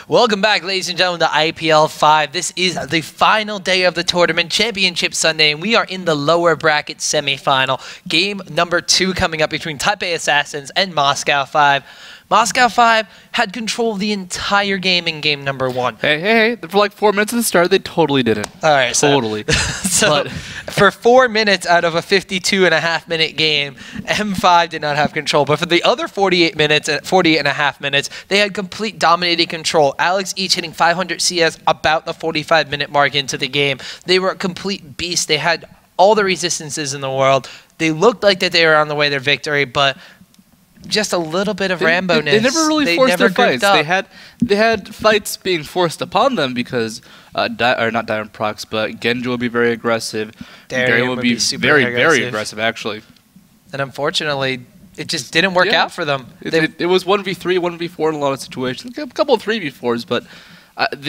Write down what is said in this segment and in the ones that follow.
Welcome back, ladies and gentlemen, to IPL 5. This is the final day of the tournament, Championship Sunday, and we are in the lower bracket semifinal. Game number 2 coming up between TPA Assassins and Moscow 5. Moscow 5 had control of the entire game in game number 1. Hey, for like 4 minutes at the start, they totally didn't. All right, totally. So for 4 minutes out of a 52.5-minute game, M5 did not have control. But for the other 48 minutes and 48.5 minutes, they had complete dominating control. Alex each hitting 500 CS about the 45-minute mark into the game. They were a complete beast. They had all the resistances in the world. They looked like that they were on the way to their victory, but just a little bit of Rambo-ness. They never really forced their fights. They had fights being forced upon them because, not Diamond Prox, but Genjo would be very aggressive. Darian would be very aggressive, actually. And unfortunately, it just didn't work out for them. It was 1v3, 1v4 in a lot of situations. A couple of 3v4s, but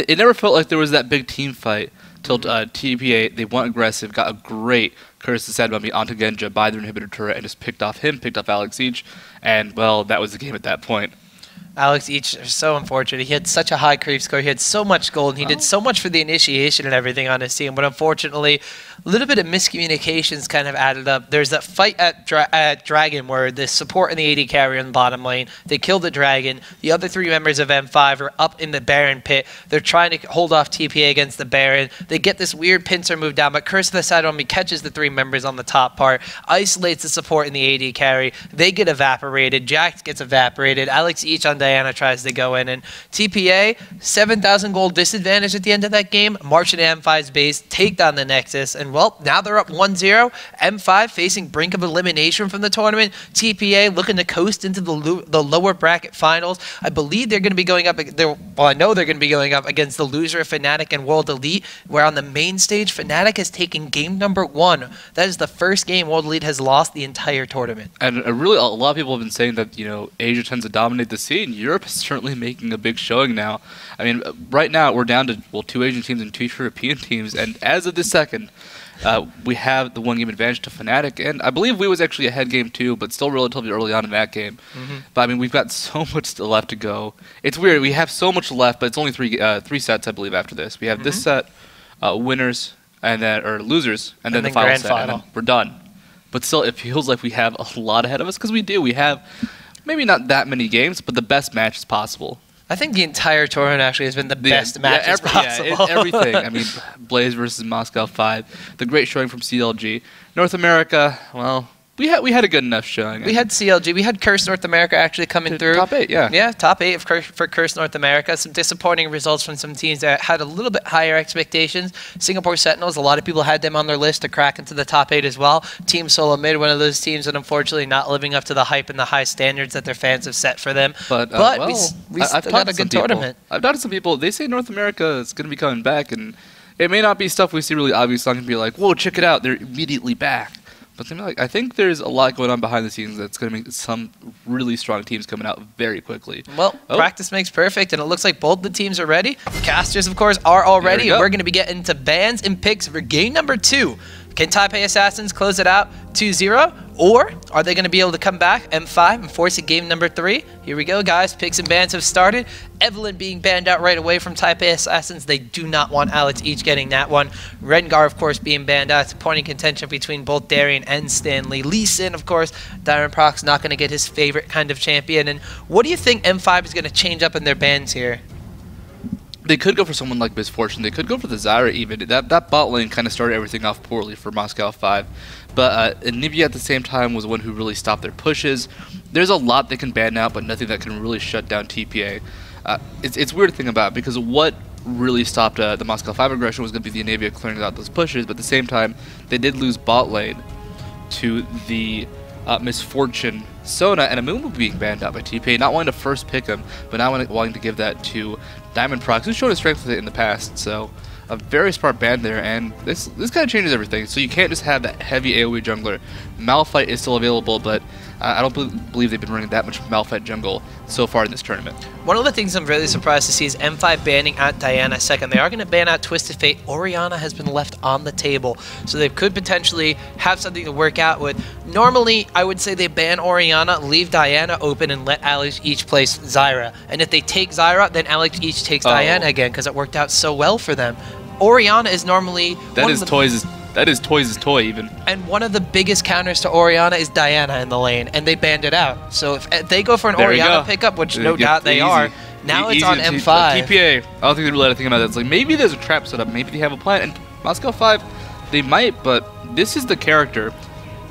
it never felt like there was that big team fight till TPA. They went aggressive, got a great Curse the Sad Mummy onto Genja by their inhibitor turret, and just picked off Alex each, and, well, that was the game at that point. Alex each is so unfortunate. He had such a high creep score. He had so much gold, and he did so much for the initiation and everything on his team. But unfortunately, a little bit of miscommunications kind of added up. There's that fight at Dragon where the support and the AD carry in the bottom lane. They kill the Dragon. The other 3 members of M5 are up in the Baron pit. They're trying to hold off TPA against the Baron. They get this weird pincer move down, but Curse of the Side Army catches the 3 members on the top part, isolates the support in the AD carry. They get evaporated. Jax gets evaporated. Alex each on Diana tries to go in, and TPA 7,000 gold disadvantage at the end of that game. March into M5's base, take down the Nexus, and well, now they're up 1-0. M5 facing brink of elimination from the tournament. TPA looking to coast into the lower bracket finals. I believe they're going to be going up. Well, I know they're going to be going up against the loser of Fnatic and World Elite, where on the main stage, Fnatic has taken game number 1. That is the first game World Elite has lost the entire tournament. And really, a lot of people have been saying that Asia tends to dominate the scene. Europe is certainly making a big showing now. I mean, right now we're down to 2 Asian teams and 2 European teams, and as of this second, we have the 1-game advantage to Fnatic, and I believe we was actually ahead game 2, but still relatively early on in that game. But I mean, we've got so much still left to go. It's weird. We have so much left, but it's only 3 sets, I believe, after this. We have this set, winners, and then losers, and then the final set, and then we're done. But still, it feels like we have a lot ahead of us because we do. We have maybe not that many games, but the best matches possible. I think the entire tournament actually has been the best matches possible. Everything. I mean, Blaze versus Moscow 5, the great showing from CLG. North America, well, we had a good enough showing. We had CLG. We had Curse North America actually coming through. Top 8, yeah. Yeah, top 8 for Curse North America. Some disappointing results from some teams that had a little bit higher expectations. Singapore Sentinels, a lot of people had them on their list to crack into the top 8 as well. Team Solo Mid, one of those teams that unfortunately not living up to the hype and the high standards that their fans have set for them. But well, we still got a good tournament. I've talked to some people. They say North America is going to be coming back, and it may not be stuff we see really obvious. I'm going to be like, whoa, check it out. They're immediately back. But I think there's a lot going on behind the scenes that's going to make some really strong teams coming out very quickly. Well, practice makes perfect, and it looks like both the teams are ready. Casters, of course, are all ready. We're going to be getting into bans and picks for game number 2. Can TPA Assassins close it out 2-0? Or are they going to be able to come back, M5, and force a game number 3? Here we go, guys. Picks and bans have started. Evelyn being banned out right away from TPA Assassins. They do not want Alex each getting that one. Rengar, of course, being banned out. It's a point of contention between both Darian and Stanley. Lee Sin, of course, Diamond Prox not going to get his favorite kind of champion. And what do you think M5 is going to change up in their bans here? They could go for someone like Misfortune. They could go for the Zyra even. That bot lane kind of started everything off poorly for Moscow 5. But Nivea at the same time was the one who really stopped their pushes. There's a lot they can ban out, but nothing that can really shut down TPA. It's weird to think about because what really stopped the Moscow 5 aggression was going to be the Nivea clearing out those pushes, but at the same time, they did lose bot lane to the Misfortune Sona and Amumu being banned out by TPA, not wanting to first pick him, but now wanting to give that to Diamond Prox, who's shown his strength with it in the past. So a very smart ban there, and this kind of changes everything. So you can't just have that heavy AoE jungler. Malphite is still available, but I don't believe they've been running that much Malphite jungle so far in this tournament. One of the things I'm really surprised to see is M5 banning out Diana second. They are going to ban out Twisted Fate. Orianna has been left on the table, so they could potentially have something to work out with. Normally, I would say they ban Orianna, leave Diana open, and let Alex each place Zyra. And if they take Zyra, then Alex each takes Diana again, because it worked out so well for them. Orianna is normally... That is Toys' toy, even. And one of the biggest counters to Orianna is Diana in the lane, and they banned it out. So if they go for an Orianna pickup, which no doubt they are, now it's on M5. TPA, I don't think they really had to think about that. It's like, maybe there's a trap set up, maybe they have a plan, and Moscow 5, they might, but this is the character.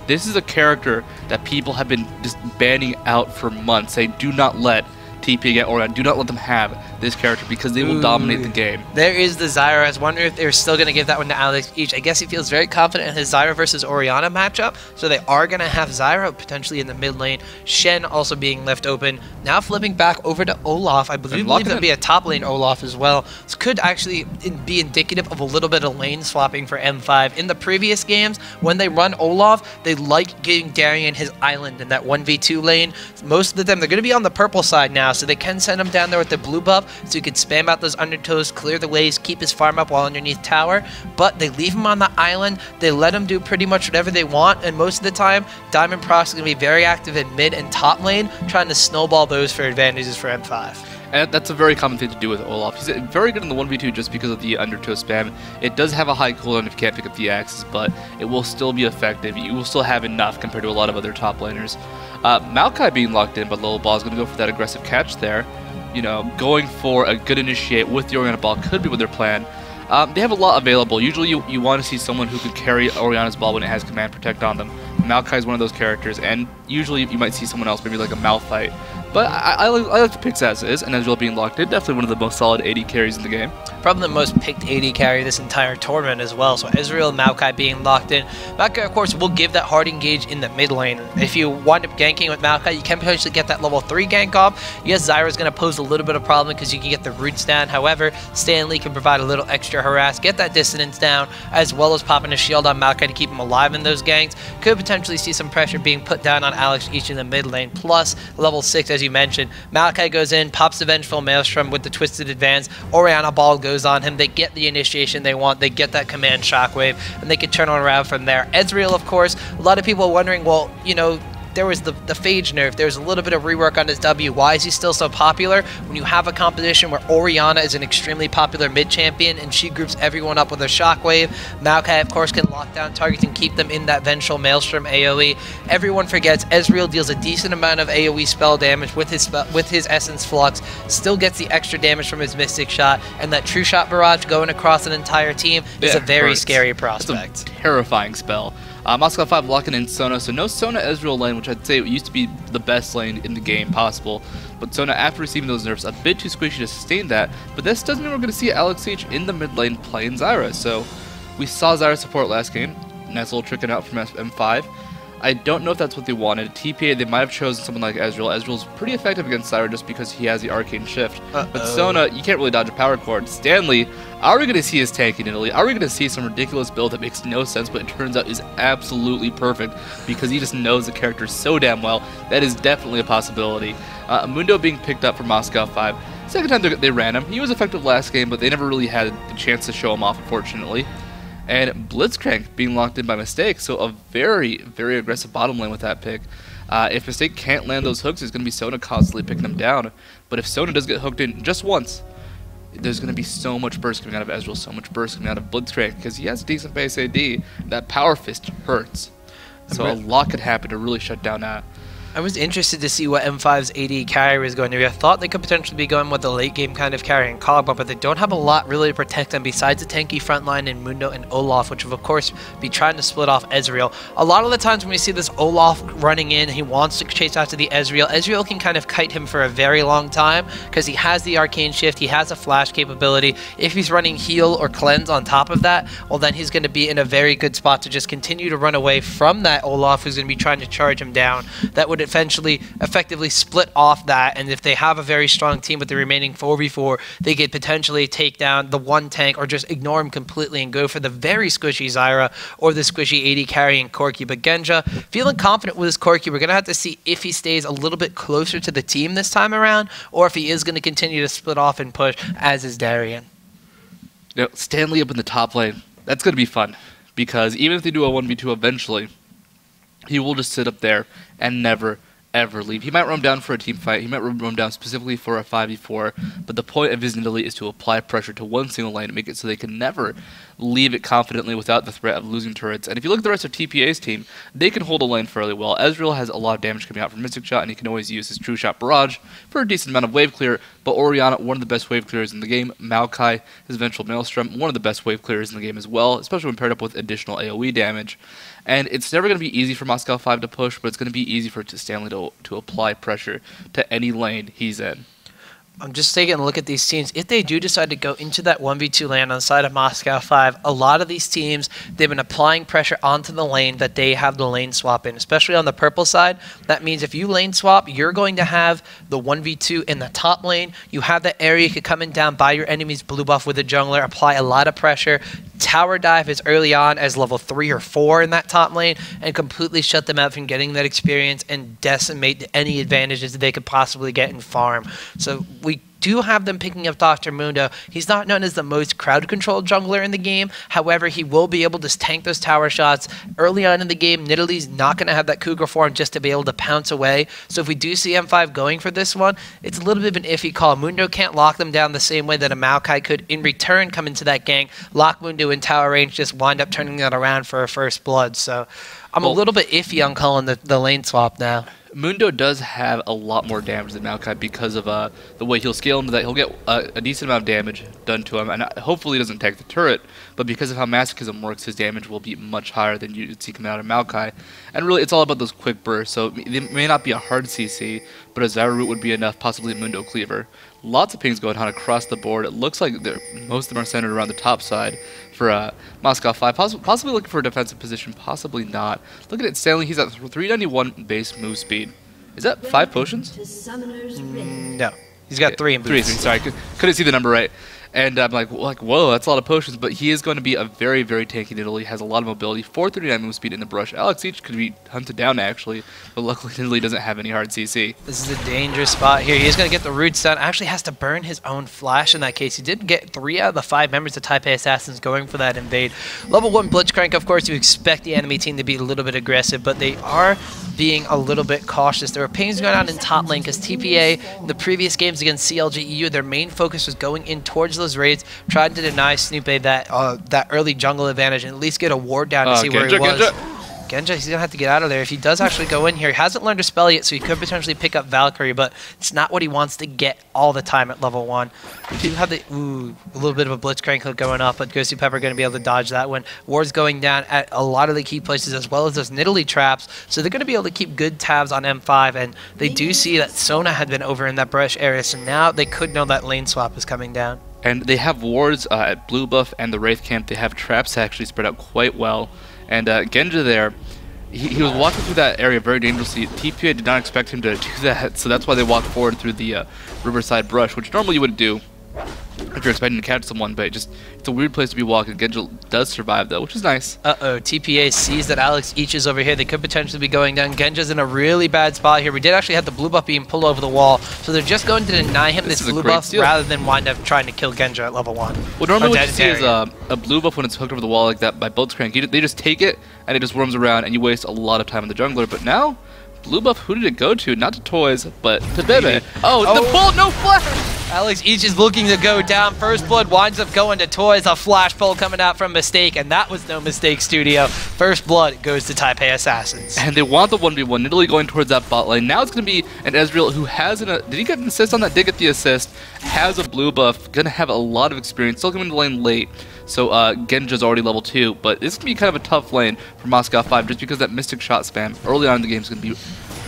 This is a character that people have been just banning out for months, saying, do not let TPA get Orianna. Do not let them have this character because they will dominate the game. There is the Zyra. I was wondering if they're still going to give that one to Alex each. I guess he feels very confident in his Zyra versus Orianna matchup, so they are going to have Zyra potentially in the mid lane. Shen also being left open. Now flipping back over to Olaf. I believe there'll be a top lane Olaf as well. This could actually be indicative of a little bit of lane swapping for M5. In the previous games, when they run Olaf, they like giving Darian his island in that 1v2 lane. Most of the time, they're going to be on the purple side now, so they can send him down there with the blue buff, so you could spam out those undertows, clear the waves, keep his farm up while underneath tower, but they leave him on the island, they let him do pretty much whatever they want, and most of the time, Diamond Prox is going to be very active in mid and top lane, trying to snowball those for advantages for M5. And that's a very common thing to do with Olaf. He's very good in the 1v2 just because of the undertow spam. It does have a high cooldown if you can't pick up the axes, but it will still be effective. You will still have enough compared to a lot of other top laners. Maokai being locked in, but Lil Ball is going to go for that aggressive catch there. You know, going for a good initiate with the Orianna ball could be with their plan. They have a lot available. Usually you want to see someone who could carry Orianna's ball when it has command protect on them. Maokai is one of those characters, and usually you might see someone else, maybe like a Malphite. But I like the picks as is, and Ezreal being locked in, definitely one of the most solid AD carries in the game. Probably the most picked AD carry this entire tournament as well. So Ezreal and Maokai being locked in. Maokai, of course, will give that hard engage in the mid lane. If you wind up ganking with Maokai, you can potentially get that level 3 gank off. Yes, Zyra's going to pose a little bit of problem because you can get the roots down. However, Stanley can provide a little extra harass, get that dissonance down, as well as popping a shield on Maokai to keep him alive in those ganks. Could potentially see some pressure being put down on Alex each in the mid lane. Plus, level 6, as you mentioned, Maokai goes in, pops the Vengeful Maelstrom with the Twisted Advance. Orianna ball goes on him. They get the initiation they want. They get that command shockwave, and they can turn on around from there. Ezreal, of course, a lot of people are wondering, well, you know, there was the Phage nerf. There's a little bit of rework on his W. Why is he still so popular? When you have a competition where Orianna is an extremely popular mid-champion and she groups everyone up with her shockwave, Maokai, of course, can lock down targets and keep them in that Vengeful Maelstrom AoE. Everyone forgets Ezreal deals a decent amount of AoE spell damage with his Essence Flux, still gets the extra damage from his Mystic Shot, and that True Shot Barrage going across an entire team is a very scary prospect. It's a terrifying spell. Moscow 5 locking in Sona, so no Sona Ezreal lane, which I'd say used to be the best lane in the game possible. But Sona, after receiving those nerfs, a bit too squishy to sustain that. But this doesn't mean we're going to see Alex H in the mid lane playing Zyra. So we saw Zyra support last game. Nice little tricking out from M5. I don't know if that's what they wanted. TPA, they might have chosen someone like Ezreal. Ezreal's pretty effective against Zyra just because he has the Arcane Shift. But Sona, you can't really dodge a power chord. Stanley, are we going to see his tank in Italy? Are we going to see some ridiculous build that makes no sense, but it turns out is absolutely perfect because he just knows the character so damn well? That is definitely a possibility. Mundo being picked up for Moscow 5. Second time they ran him. He was effective last game, but they never really had the chance to show him off, unfortunately. And Blitzcrank being locked in by Mistake, so a very, very aggressive bottom lane with that pick. If Mistake can't land those hooks, it's going to be Sona constantly picking them down. But if Sona does get hooked in just once, there's going to be so much burst coming out of Ezreal, so much burst coming out of Blitzcrank, because he has a decent base AD. That Power Fist hurts. So a lot could happen to really shut down that. I was interested to see what M5's AD carry was going to be. I thought they could potentially be going with a late game kind of carry in Kog'Maw, but they don't have a lot really to protect them besides the tanky front line in Mundo and Olaf, which will of course be trying to split off Ezreal. A lot of the times when we see this Olaf running in, he wants to chase after the Ezreal. Ezreal can kind of kite him for a very long time because he has the Arcane Shift, he has a flash capability. If he's running heal or cleanse on top of that, well then he's going to be in a very good spot to just continue to run away from that Olaf who's going to be trying to charge him down. That would effectively split off that, and if they have a very strong team with the remaining 4v4, they could potentially take down the one tank or just ignore him completely and go for the very squishy Zyra or the squishy AD carrying Corki. But Genja, feeling confident with his Corki. We're going to have to see if he stays a little bit closer to the team this time around, or if he is going to continue to split off and push, as is Darien. You know, Stanley up in the top lane, that's going to be fun, because even if they do a 1v2 eventually, he will just sit up there and never, ever leave. He might roam down for a team fight, he might roam down specifically for a 5v4, but the point of his Nidalee is to apply pressure to one single lane to make it so they can never leave it confidently without the threat of losing turrets. And if you look at the rest of TPA's team, they can hold a lane fairly well. Ezreal has a lot of damage coming out from Mystic Shot, and he can always use his True Shot Barrage for a decent amount of wave clear, but Orianna, one of the best wave clearers in the game. Maokai, his Vengeful Maelstrom, one of the best wave clearers in the game as well, especially when paired up with additional AoE damage. And it's never going to be easy for Moscow 5 to push, but it's going to be easy for Stanley to apply pressure to any lane he's in. I'm just taking a look at these teams. If they do decide to go into that 1v2 lane on the side of Moscow 5, a lot of these teams, they've been applying pressure onto the lane that they have the lane swap in, especially on the purple side. That means if you lane swap, you're going to have the 1v2 in the top lane. You have that area you could come in down by your enemy's blue buff with a jungler, apply a lot of pressure, tower dive as early on as level 3 or 4 in that top lane, and completely shut them out from getting that experience and decimate any advantages that they could possibly get in farm. So we do have them picking up Dr. Mundo. He's not known as the most crowd-controlled jungler in the game. However, he will be able to tank those tower shots. Early on in the game, Nidalee's not going to have that Cougar form just to be able to pounce away. So if we do see M5 going for this one, it's a little bit of an iffy call. Mundo can't lock them down the same way that a Maokai could. In return, come into that gank, lock Mundo in tower range, just wind up turning that around for a first blood. So I'm a little bit iffy on calling the lane swap now. Mundo does have a lot more damage than Maokai because of the way he'll scale into that. He'll get a decent amount of damage done to him, and hopefully he doesn't tank the turret, but because of how Masochism works, his damage will be much higher than you'd see coming out of Maokai. And really, it's all about those quick bursts, so it may not be a hard CC, but a Zyra root would be enough, possibly a Mundo Cleaver. Lots of pings going on across the board. It looks like most of them are centered around the top side for Moscow 5, possibly looking for a defensive position, possibly not. Looking at Stanley, he's at 391 base move speed. Is that 5 potions? No. He's got 3 in boots. 3, sorry, couldn't see the number right. And I'm like, whoa, that's a lot of potions. But he is going to be a very, very tanky Nidalee. Has a lot of mobility. 439 move speed in the brush. Alex Each could be hunted down, actually. But luckily, Nidalee doesn't have any hard CC. This is a dangerous spot here. He's going to get the roots down. Actually has to burn his own flash in that case. He did get 3 out of the 5 members of TPA Assassins going for that invade. Level 1 Blitzcrank, of course, you expect the enemy team to be a little bit aggressive, but they are being a little bit cautious. There were pings going on in top lane because TPA, in the previous games against CLG EU, their main focus was going in towards those raids, trying to deny Snoopy that early jungle advantage and at least get a ward down to see where he was. Genja, he's going to have to get out of there. If he does actually go in here, he hasn't learned to spell yet, so he could potentially pick up Valkyrie, but it's not what he wants to get all the time at level 1. We do have a little bit of a Blitzcrank hook going off, but Ghosty Pepper going to be able to dodge that one. Ward's going down at a lot of the key places, as well as those Nidalee traps, so they're going to be able to keep good tabs on M5, and they do see that Sona had been over in that brush area, so now they could know that lane swap is coming down. And they have wards at Blue Buff and the Wraith Camp. They have traps actually spread out quite well. And Genja there, he was walking through that area very dangerously. TPA did not expect him to do that, so that's why they walked forward through the Riverside brush, which normally you wouldn't do if you're expecting to catch someone, but it's a weird place to be walking. Genja does survive though, which is nice. TPA sees that Alex Each is over here. They could potentially be going down. Genja's in a really bad spot here. We did actually have the blue buff being pulled over the wall, so they're just going to deny him this blue buff steal, rather than wind up trying to kill Genja at level 1. Well, normally what you see is a blue buff when it's hooked over the wall like that by Blitzcrank. They just take it and it just worms around and you waste a lot of time on the jungler, but now blue buff, who did it go to? Not to Toys, but to Bebe. Oh, the pull, no flash! Alex Each is looking to go down. First blood winds up going to Toys. A flash pull coming out from Mistake, and that was no mistake, Studio. First blood goes to TPA Assassins. And they want the 1v1. Nidalee going towards that bot lane. Now it's going to be an Ezreal who has did he get an assist on that? Did get the assist. Has a blue buff. Going to have a lot of experience. Still coming to the lane late. So Genja's already level 2. But this is going to be kind of a tough lane for Moscow 5 just because that Mystic Shot spam early on in the game is going to be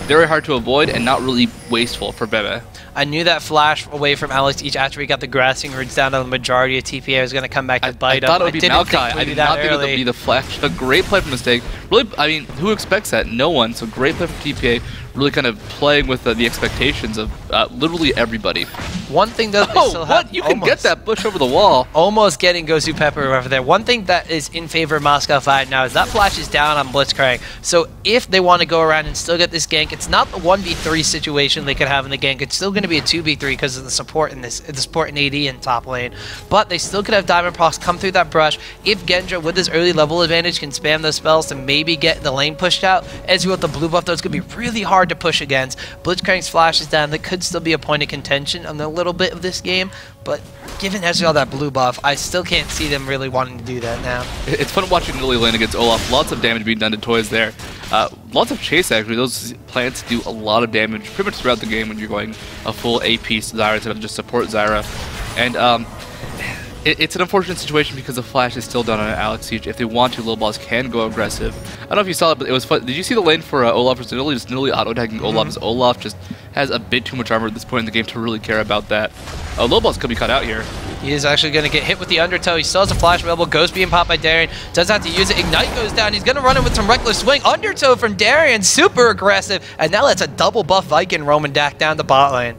very hard to avoid and not really wasteful for Bebe. I knew that flash away from Alex Each after he got the grassing roots down to the majority of TPA was going to come back to bite him. I thought it would be Maokai. I did not think it would be the flash. A great play from Mistake. Really, I mean, who expects that? No one. So great play from TPA. really kind of playing with the expectations of literally everybody. One thing that they still have, You can get that bush over the wall. Almost getting Gosu Pepper over there. One thing that is in favor of Moscow 5 now is that Flash is down on Blitzcrank. So if they want to go around and still get this gank, it's not the 1v3 situation they could have in the gank. It's still going to be a 2v3 because of the support in this, the support in AD in top lane. But they still could have Diamond Prox come through that brush. If Genja, with his early level advantage, can spam those spells to maybe get the lane pushed out. Ezreal with the blue buff, though, it's going to be really hard to push against. Blitzcrank's Flash is down. That could still be a point of contention on a little bit of this game. But given Ezreal that blue buff, I still can't see them really wanting to do that now. It's fun watching Lily lane against Olaf. Lots of damage being done to Toys there. Lots of chase, actually. Those plants do a lot of damage pretty much throughout the game when you're going a full AP Zyra instead of just support Zyra. And it's an unfortunate situation because the Flash is still down on Alex Siege. If they want to, Lil Balls can go aggressive. I don't know if you saw it, but it was fun. Did you see the lane for Olaf versus Italy? Just nearly auto-attacking Olaf, as Olaf just has a bit too much armor at this point in the game to really care about that. Lil Balls could be cut out here. He is actually going to get hit with the Undertow. He still has a flash available. Ghost being popped by Darien. Does have to use it. Ignite goes down. He's going to run in with some reckless swing. Undertow from Darien. Super aggressive. And now that's a double buff Viking roaming Dak down the bot lane.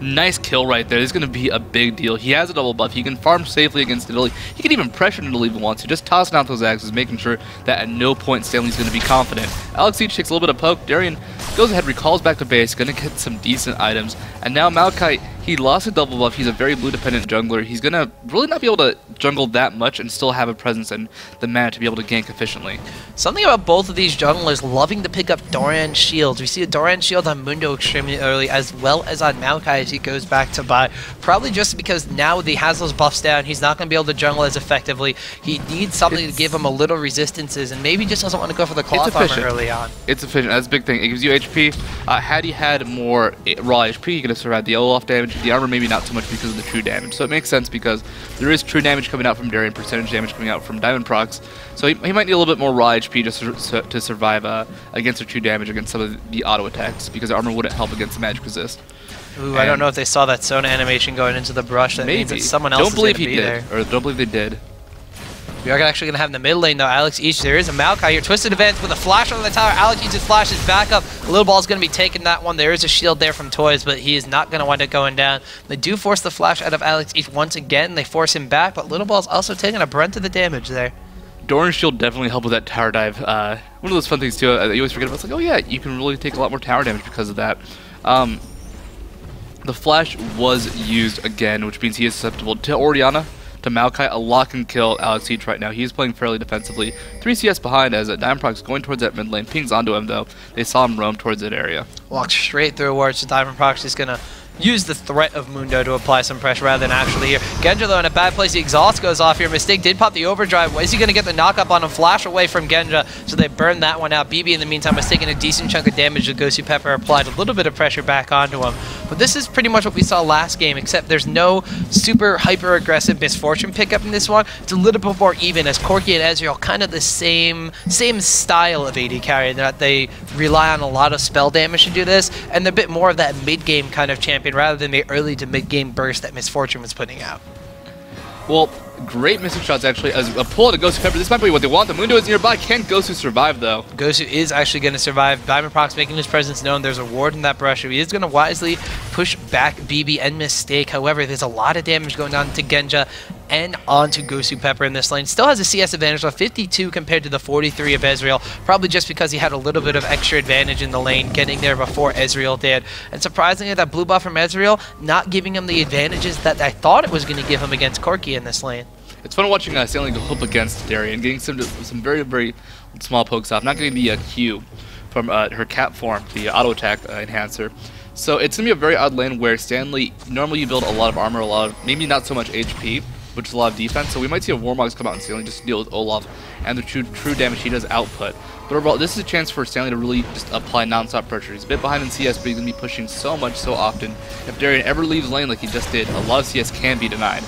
Nice kill right there. This is going to be a big deal. He has a double buff. He can farm safely against Italy. He can even pressure Italy if he wants to. Just tossing out those axes, making sure that at no point Stanley's going to be confident. Alex Siege takes a little bit of poke. Darien goes ahead, recalls back to base, going to get some decent items. And now Maokai, he lost a double buff. He's a very blue-dependent jungler. He's going to really not be able to jungle that much and still have a presence and the mana to be able to gank efficiently. Something about both of these junglers loving to pick up Doran shields. We see a Doran shield on Mundo extremely early, as well as on Maokai as he goes back to buy. Probably just because now that he has those buffs down, he's not going to be able to jungle as effectively. He needs something to give him a little resistances, and maybe just doesn't want to go for the cloth armor early on. It's efficient. That's a big thing. It gives you HP. Had he had more raw HP, he could have survived the Olaf damage. The armor maybe not so much because of the true damage. So it makes sense because there is true damage coming out from Darien, percentage damage coming out from Diamond Prox. So he might need a little bit more raw HP just to survive against the true damage against some of the auto attacks, because the armor wouldn't help against magic resist. Ooh, I don't know if they saw that Sona animation going into the brush. That means that someone else is going to be there. Or don't believe they did. We are actually going to have in the mid lane, though, Alex Each. There is a Maokai here. Twisted advance with a flash on the tower. Alex Each's flash is back up. Little Ball's going to be taking that one. There is a shield there from Toys, but he is not going to wind up going down. They do force the flash out of Alex Each once again. They force him back, but Little Ball's also taking a brunt of the damage there. Doran's shield definitely helped with that tower dive. One of those fun things, too, that you always forget about. It's like, oh, yeah, you can really take a lot more tower damage because of that. The flash was used again, which means he is susceptible to Orianna, to Maokai. A lock and kill Alex Siege right now. He's playing fairly defensively. 3 CS behind as Diamond Prox going towards that mid lane. Pings onto him, though. They saw him roam towards that area. Walks straight through where it's Diamond Prox is going to use the threat of Mundo to apply some pressure rather than actually here. Genja, though, in a bad place. The exhaust goes off here. Mistake did pop the overdrive. Is he going to get the knock-up on him? Flash away from Genja, so they burn that one out. BB, in the meantime, has taken a decent chunk of damage. The Gosu Pepper applied a little bit of pressure back onto him. But this is pretty much what we saw last game, except there's no super hyper-aggressive Misfortune pickup in this one. It's a little bit more even, as Corki and Ezreal kind of the same style of AD carry, that they rely on a lot of spell damage to do this, and they're a bit more of that mid-game kind of champion rather than the early to mid-game burst that Misfortune was putting out. Well, great missing shots, actually, as a pull to Gosu Pepper. This might be what they want. The Mundo is nearby. Can Gosu survive, though? Gosu is actually going to survive. Diamond Prox making his presence known. There's a ward in that brush. He is going to wisely push back BB and Mistake. However, there's a lot of damage going on to Genja and onto Gosu Pepper in this lane. Still has a CS advantage of 52 compared to the 43 of Ezreal, probably just because he had a little bit of extra advantage in the lane getting there before Ezreal did. And surprisingly, that blue buff from Ezreal not giving him the advantages that I thought it was going to give him against Corki in this lane. It's fun watching Stanley go up against Darien, getting some very, very small pokes off, not getting the Q from her cap form, the auto attack enhancer. So it's going to be a very odd lane where Stanley, normally you build a lot of armor, maybe not so much HP, which is a lot of defense. So we might see a Warmogs come out and Stanley just to deal with Olaf and the true damage he does output. But overall, this is a chance for Stanley to really just apply non-stop pressure. He's a bit behind in CS, but he's going to be pushing so much, so often. If Darien ever leaves lane like he just did, a lot of CS can be denied.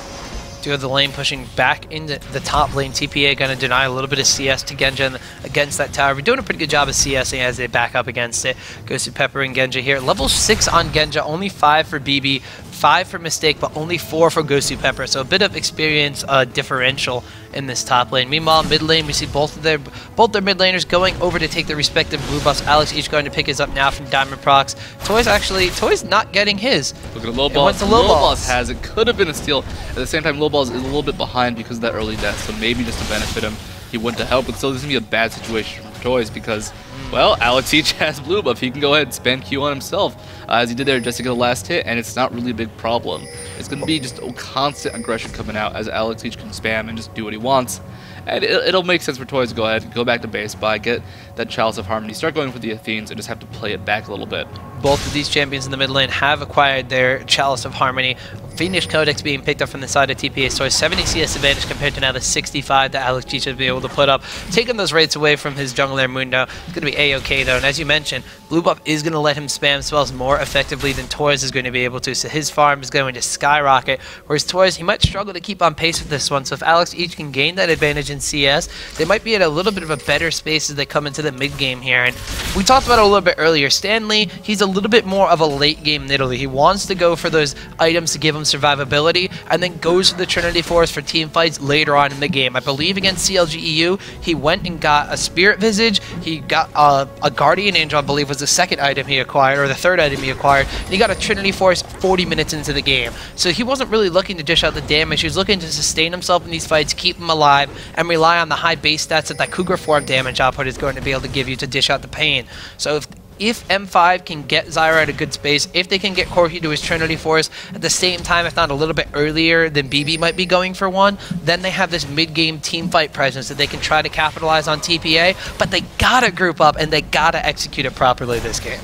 Do have the lane pushing back into the top lane. TPA going to deny a little bit of CS to Genja against that tower. We're doing a pretty good job of CSing as they back up against it. Goes to Pepper and Genja here. Level 6 on Genja, only 5 for BB, 5 for Mistake, but only 4 for Gosu Pepper. So a bit of experience differential in this top lane. Meanwhile, mid lane, we see both their mid laners going over to take their respective blue buffs. Alex each going to pick his up now from Diamond Procs. Toy's not getting his. Look at Lil Balls. Lil Balls has it. Could have been a steal. At the same time, Lil Balls is a little bit behind because of that early death, so maybe just to benefit him, he went to help. But still, this is going to be a bad situation for Toys because, well, Alex each has blue buff. He can go ahead and spam Q on himself, as he did there just to get the last hit, and it's not really a big problem. It's going to be just a constant aggression coming out as Alex each can spam and just do what he wants. And it'll make sense for Toys to go ahead, go back to base buy, get that Chalice of Harmony, start going for the Athenes, and just have to play it back a little bit. Both of these champions in the mid lane have acquired their Chalice of Harmony. Phoenix Codex being picked up from the side of TPA, so a 70 CS advantage compared to now the 65 that Alex Cheech will be able to put up. Taking those rates away from his jungler Mundo. It's going to be A-okay though, and as you mentioned, blue buff is going to let him spam spells more effectively than Toys is going to be able to, so his farm is going to skyrocket, whereas Toys, he might struggle to keep on pace with this one, so if Alex each can gain that advantage in CS, they might be at a little bit of a better space as they come into the mid game here. And we talked about it a little bit earlier. Stanley, he's a little bit more of a late game Nidalee. He wants to go for those items to give him survivability, and then goes for the Trinity Force for team fights later on in the game. I believe against CLGEU, he went and got a Spirit Visage, he got a Guardian Angel, I believe was the second item he acquired, or the third item he acquired, and he got a Trinity Force 40 minutes into the game. So he wasn't really looking to dish out the damage, he was looking to sustain himself in these fights, keep him alive, and rely on the high base stats that Cougar form damage output is going to be able to give you to dish out the pain. So if M5 can get Zyra at a good space, if they can get Corki to his Trinity Force at the same time, if not a little bit earlier than BB might be going for one, then they have this mid-game team fight presence that they can try to capitalize on TPA, but they gotta group up and they gotta execute it properly this game.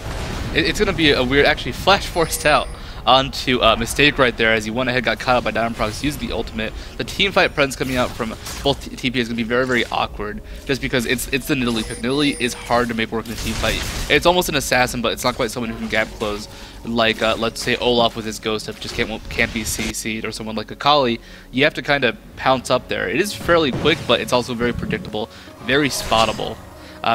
It's gonna be a weird, actually, flash forced out onto Mistake right there as he went ahead, got caught up by Diamond Procs, used the ultimate. The team fight presence coming out from both TPA is going to be very, very awkward just because it's the Nidalee pick. Nidalee is hard to make work in a team fight. It's almost an assassin, but it's not quite someone who can gap close like, let's say, Olaf with his Ghost if just can't be CC'd, or someone like Akali. You have to kind of pounce up there. It is fairly quick, but it's also very predictable, very spottable.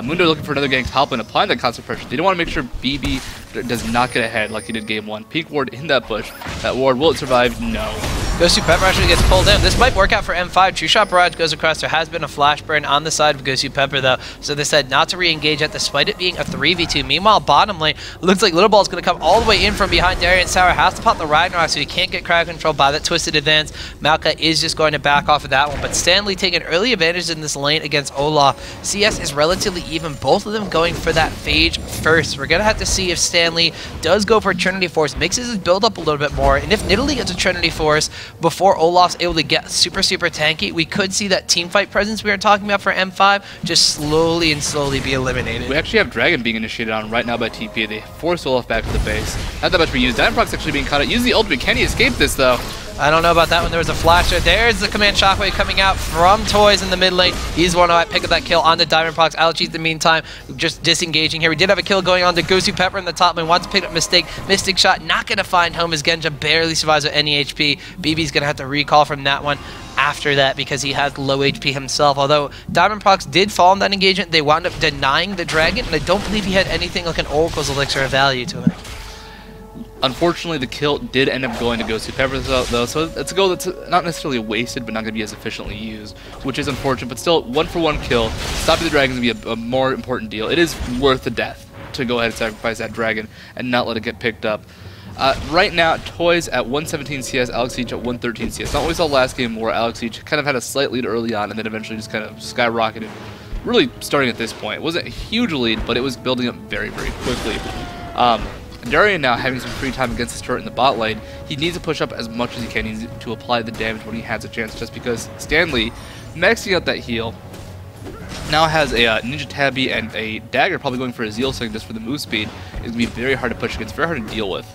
Mundo looking for another gang top and applying that constant pressure. They don't want to make sure BB does not get ahead like he did game 1. Pink ward in that bush. That ward, will it survive? No. Gosu Pepper actually gets pulled in. This might work out for M5. True Shot Barrage goes across. There has been a flash burn on the side of Gosu Pepper though, so they said not to re-engage it despite it being a 3v2. Meanwhile, bottom lane, looks like Little Ball's going to come all the way in from behind Darian Sauer. Has to pop the Ragnarok so he can't get crowd control by that twisted advance. Malka is just going to back off of that one, but Stanley taking early advantage in this lane against Olaf. CS is relatively even, both of them going for that Phage first. We're going to have to see if Stanley does go for Trinity Force, mixes his build up a little bit more, and if Nidalee gets a Trinity Force before Olaf's able to get super tanky, we could see that team fight presence we were talking about for M5 just slowly be eliminated. We actually have Dragon being initiated on right now by TPA. They force Olaf back to the base. Not that much for use. Diamond Proc's actually being caught out. Use the ultimate. Can he escape this though? I don't know about that one. There was a flash there. There's the command shockwave coming out from Toys in the mid lane. He's one to pick up that kill on the Diamond Procs. Alchis in the meantime just disengaging here. We did have a kill going on to Gosu Pepper in the top lane. Wants to pick up Mistake. Mystic shot not going to find home as Genja barely survives with any HP. BB's going to have to recall from that one after that because he has low HP himself. Although Diamond Procs did fall in that engagement, they wound up denying the Dragon, and I don't believe he had anything like an Oracle's Elixir of value to him. Unfortunately, the kill did end up going to Gosu Pepper though, so it's a goal that's not necessarily wasted, but not going to be as efficiently used, which is unfortunate, but still, 1-for-1 kill. Stopping the Dragon is going to be a more important deal. It is worth the death to go ahead and sacrifice that Dragon and not let it get picked up. Right now, Toys at 117 CS, Alex Each at 113 CS. Not what we saw last game where Alex Each kind of had a slight lead early on and then eventually just kind of skyrocketed, really starting at this point. It wasn't a huge lead, but it was building up very, very quickly. Darian now having some free time against his turret in the bot lane, he needs to push up as much as he can. He needs to apply the damage when he has a chance, just because Stanley, maxing out that heal, now has a Ninja Tabby and a Dagger, probably going for a Zeal Sling just for the move speed. It's going to be very hard to push against, very hard to deal with.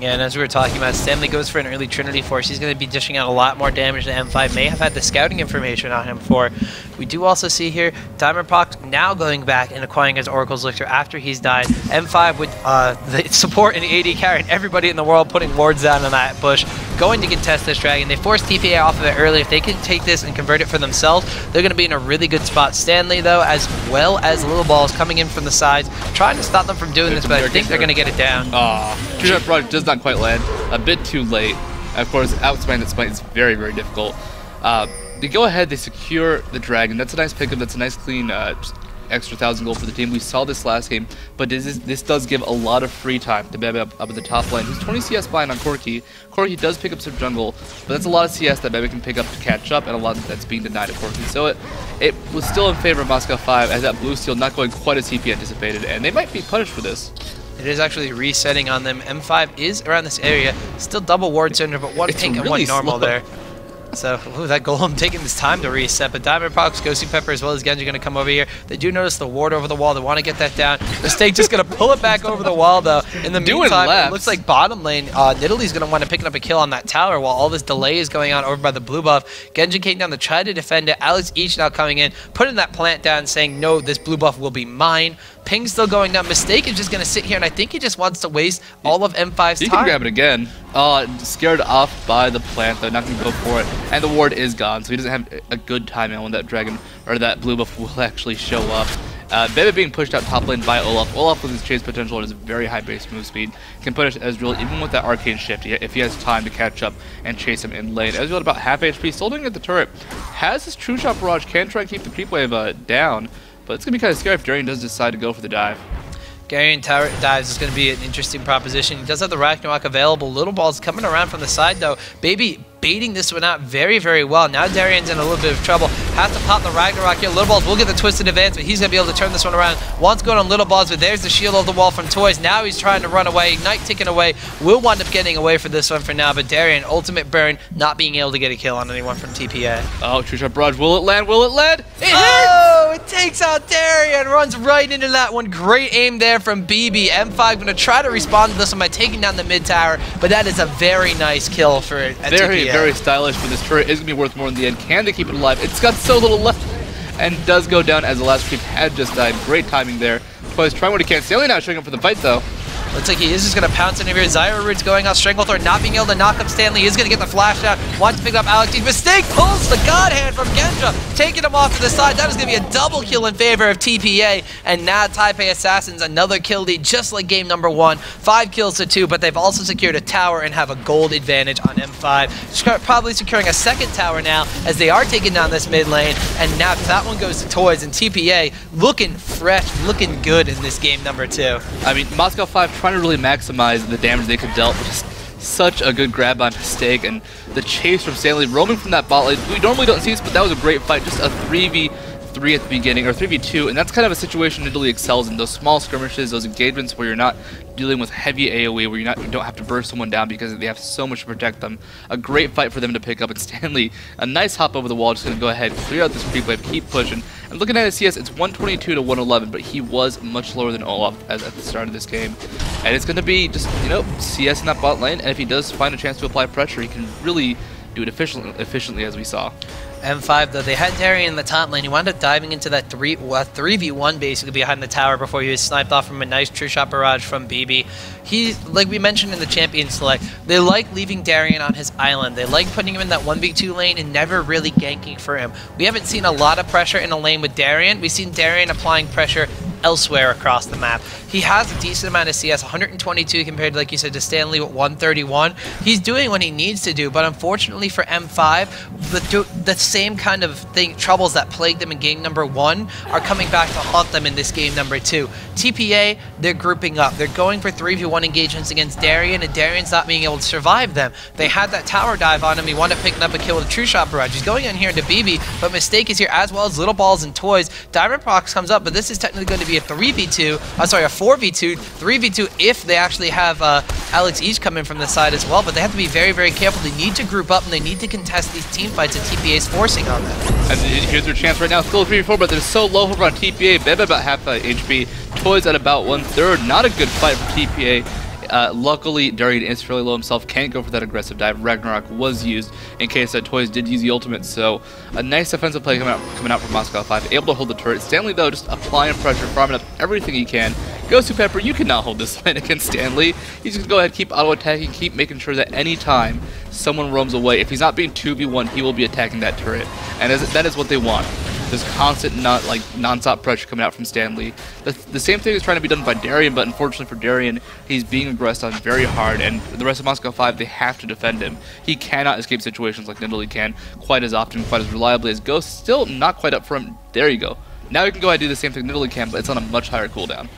Yeah, and as we were talking about, Stanley goes for an early Trinity Force. He's going to be dishing out a lot more damage than M5 may have had the scouting information on him for. We do also see here Diamondprox now going back and acquiring his Oracle's Elixir after he's died. M5 with the support and AD carry and everybody in the world putting wards down on that bush, going to contest this dragon. They forced TPA off of it early. If they can take this and convert it for themselves, they're going to be in a really good spot. Stanley, though, as well as Little Balls coming in from the sides, trying to stop them from doing this, but I think they're going to get it down. True Project does not quite land. A bit too late. Of course, outspan that smite is very, very difficult. They go ahead, they secure the dragon. That's a nice pickup. That's a nice clean extra 1,000 gold for the team. We saw this last game, but this does give a lot of free time to Bebe up at the top lane, who's 20 CS behind on Corki. Corki does pick up some jungle, but that's a lot of CS that Bebe can pick up to catch up, and a lot that's being denied to Corki. So it was still in favor of Moscow 5, as that blue steel not going quite as TP anticipated, and they might be punished for this. It is actually resetting on them. M5 is around this area. Still double ward center, but one pink and one normal there. So, that Golem taking this time to reset, but Diamondprox, Ghosty Pepper, as well as Genji going to come over here. They do notice the ward over the wall. They want to get that down. Mistake just going to pull it back over the wall, though. In the meantime, it looks like bottom lane, Nidalee is going to want to pick up a kill on that tower while all this delay is going on over by the blue buff. Genji came down to try to defend it. Alex Each now coming in, putting that plant down, saying, no, this blue buff will be mine. Ping still going down. Mistake is just going to sit here, and I think he just wants to waste all of M5's time. He can grab it again. Scared off by the plant, though, not going to go for it. And the ward is gone, so he doesn't have a good timing on when that dragon, or that blue buff will actually show up. Bebe being pushed out top lane by Olaf. Olaf with his chase potential and his very high base move speed can punish Ezreal even with that arcane shift if he has time to catch up and chase him in lane. Ezreal at about half HP, still doing at the turret. Has his True Shot barrage, can try and keep the creep wave down, but it's going to be kind of scary if Darian does decide to go for the dive. Garion Tower dives is going to be an interesting proposition. He does have the Ragnarok available. Little Ball's coming around from the side, though. Baby baiting this one out very, very well. Now Darian's in a little bit of trouble. Has to pop the Ragnarok here. Little Balls will get the twisted advance, but he's going to be able to turn this one around. Wants going on Little Balls, but there's the shield of the wall from Toys. Now he's trying to run away. Ignite ticking away. Will wind up getting away for this one for now, but Darian, ultimate burn, not being able to get a kill on anyone from TPA. Oh, True Shot barrage. Will it land? Will it land? It takes out Darian. Runs right into that one. Great aim there from BB. M5 going to try to respond to this one by taking down the mid tower, but that is a very nice kill for TPA. Very stylish for this turret. Is going to be worth more in the end. Can they keep it alive? It's got so little left and does go down as the last creep had just died. Great timing there. Twice trying what he can. Stanley now showing up for the fight, though. Looks like he is just going to pounce in here. Zyra Root's going out. Stranglethorn not being able to knock up Stanley. He is going to get the flash out. Wants to pick up Alex. Mistake pulls the God Hand from Genja, taking him off to the side. That is going to be a double kill in favor of TPA. And now TPA Assassins, another kill lead, just like game number 1. 5 kills to 2, but they've also secured a tower and have a gold advantage on M5. Probably securing a second tower now as they are taking down this mid lane. And now that one goes to Toys, and TPA looking fresh, looking good in this game number 2. I mean, Moscow 5 trying to really maximize the damage they could dealt, but just such a good grab on Mistake, and the chase from Stanley roaming from that bot lane. We normally don't see this, but that was a great fight. Just a 3v3 at the beginning, or 3v2, and that's kind of a situation Nidalee excels in. Those small skirmishes, those engagements where you're not dealing with heavy AoE, where you don't have to burst someone down because they have so much to protect them. A great fight for them to pick up, and Stanley, a nice hop over the wall, just going to go ahead, clear out this creep wave, keep pushing. And looking at his CS, it's 122 to 111, but he was much lower than Olaf at the start of this game. And it's going to be just, CS in that bot lane, and if he does find a chance to apply pressure, he can really do it efficiently as we saw. M5, though, they had Darian in the top lane. He wound up diving into that 3v1 basically behind the tower before he was sniped off from a nice True Shot barrage from BB. He, like we mentioned in the Champion Select, they like leaving Darian on his island. They like putting him in that 1v2 lane and never really ganking for him. We haven't seen a lot of pressure in a lane with Darian. We've seen Darian applying pressure elsewhere across the map. He has a decent amount of CS, 122 compared to, like you said, to Stanley with 131. He's doing what he needs to do, but unfortunately for M5, the same kind of troubles that plagued them in game number 1 are coming back to haunt them in this game number 2. TPA, they're grouping up. They're going for 3v1 engagements against Darian, and Darian's not being able to survive them. They had that tower dive on him. He wound up picking up a kill with a True Shot barrage. He's going in here into BB, but Mistake is here as well as Little Balls and Toys. Diamondprox comes up, but this is technically going to be a 3v2, a 4v2, 3v2 if they actually have Alex Each come in from the side as well, but they have to be very, very careful. They need to group up, and they need to contest these team fights that TPA is forcing on them. And here's their chance right now. Still a 3v4, but they're so low over on TPA. Bebe about half HP. Toys at about 1/3. Not a good fight for TPA. Luckily, Darian is fairly low himself, can't go for that aggressive dive. Ragnarok was used in case that Toys did use the ultimate, so a nice defensive play coming out from Moscow 5, able to hold the turret. Stanley, though, just applying pressure, farming up everything he can. Goes to Pepper, you cannot hold this lane against Stanley. He's just going to go ahead, keep auto-attacking, keep making sure that any time someone roams away, if he's not being 2v1, he will be attacking that turret. And that is what they want. This constant, non-stop pressure coming out from Stanley. The same thing is trying to be done by Darian, but unfortunately for Darian, he's being aggressed on very hard, and the rest of Moscow 5, they have to defend him. He cannot escape situations like Nidalee can quite as often, quite as reliably as Ghost. Still not quite up front. There you go. Now you can go ahead and do the same thing Nidalee can, but it's on a much higher cooldown.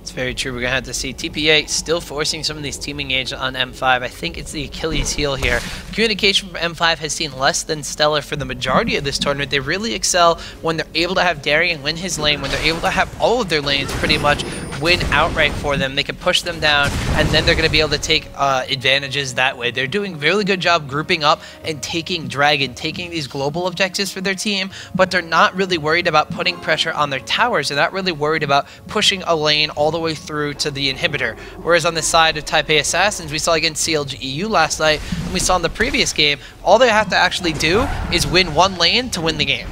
It's very true. We're going to have to see TPA still forcing some of these teaming agents on M5. I think it's the Achilles heel here. Communication from M5 has seen less than stellar for the majority of this tournament. They really excel when they're able to have Darian win his lane, when they're able to have all of their lanes pretty much win outright for them. They can push them down, and then they're going to be able to take advantages that way. They're doing a really good job grouping up and taking Dragon, taking these global objectives for their team, but they're not really worried about putting pressure on their towers. They're not really worried about pushing a lane all the way through to the inhibitor. Whereas on the side of TPA Assassins, we saw against CLG last night, and we saw in the previous game, all they have to actually do is win one lane to win the game.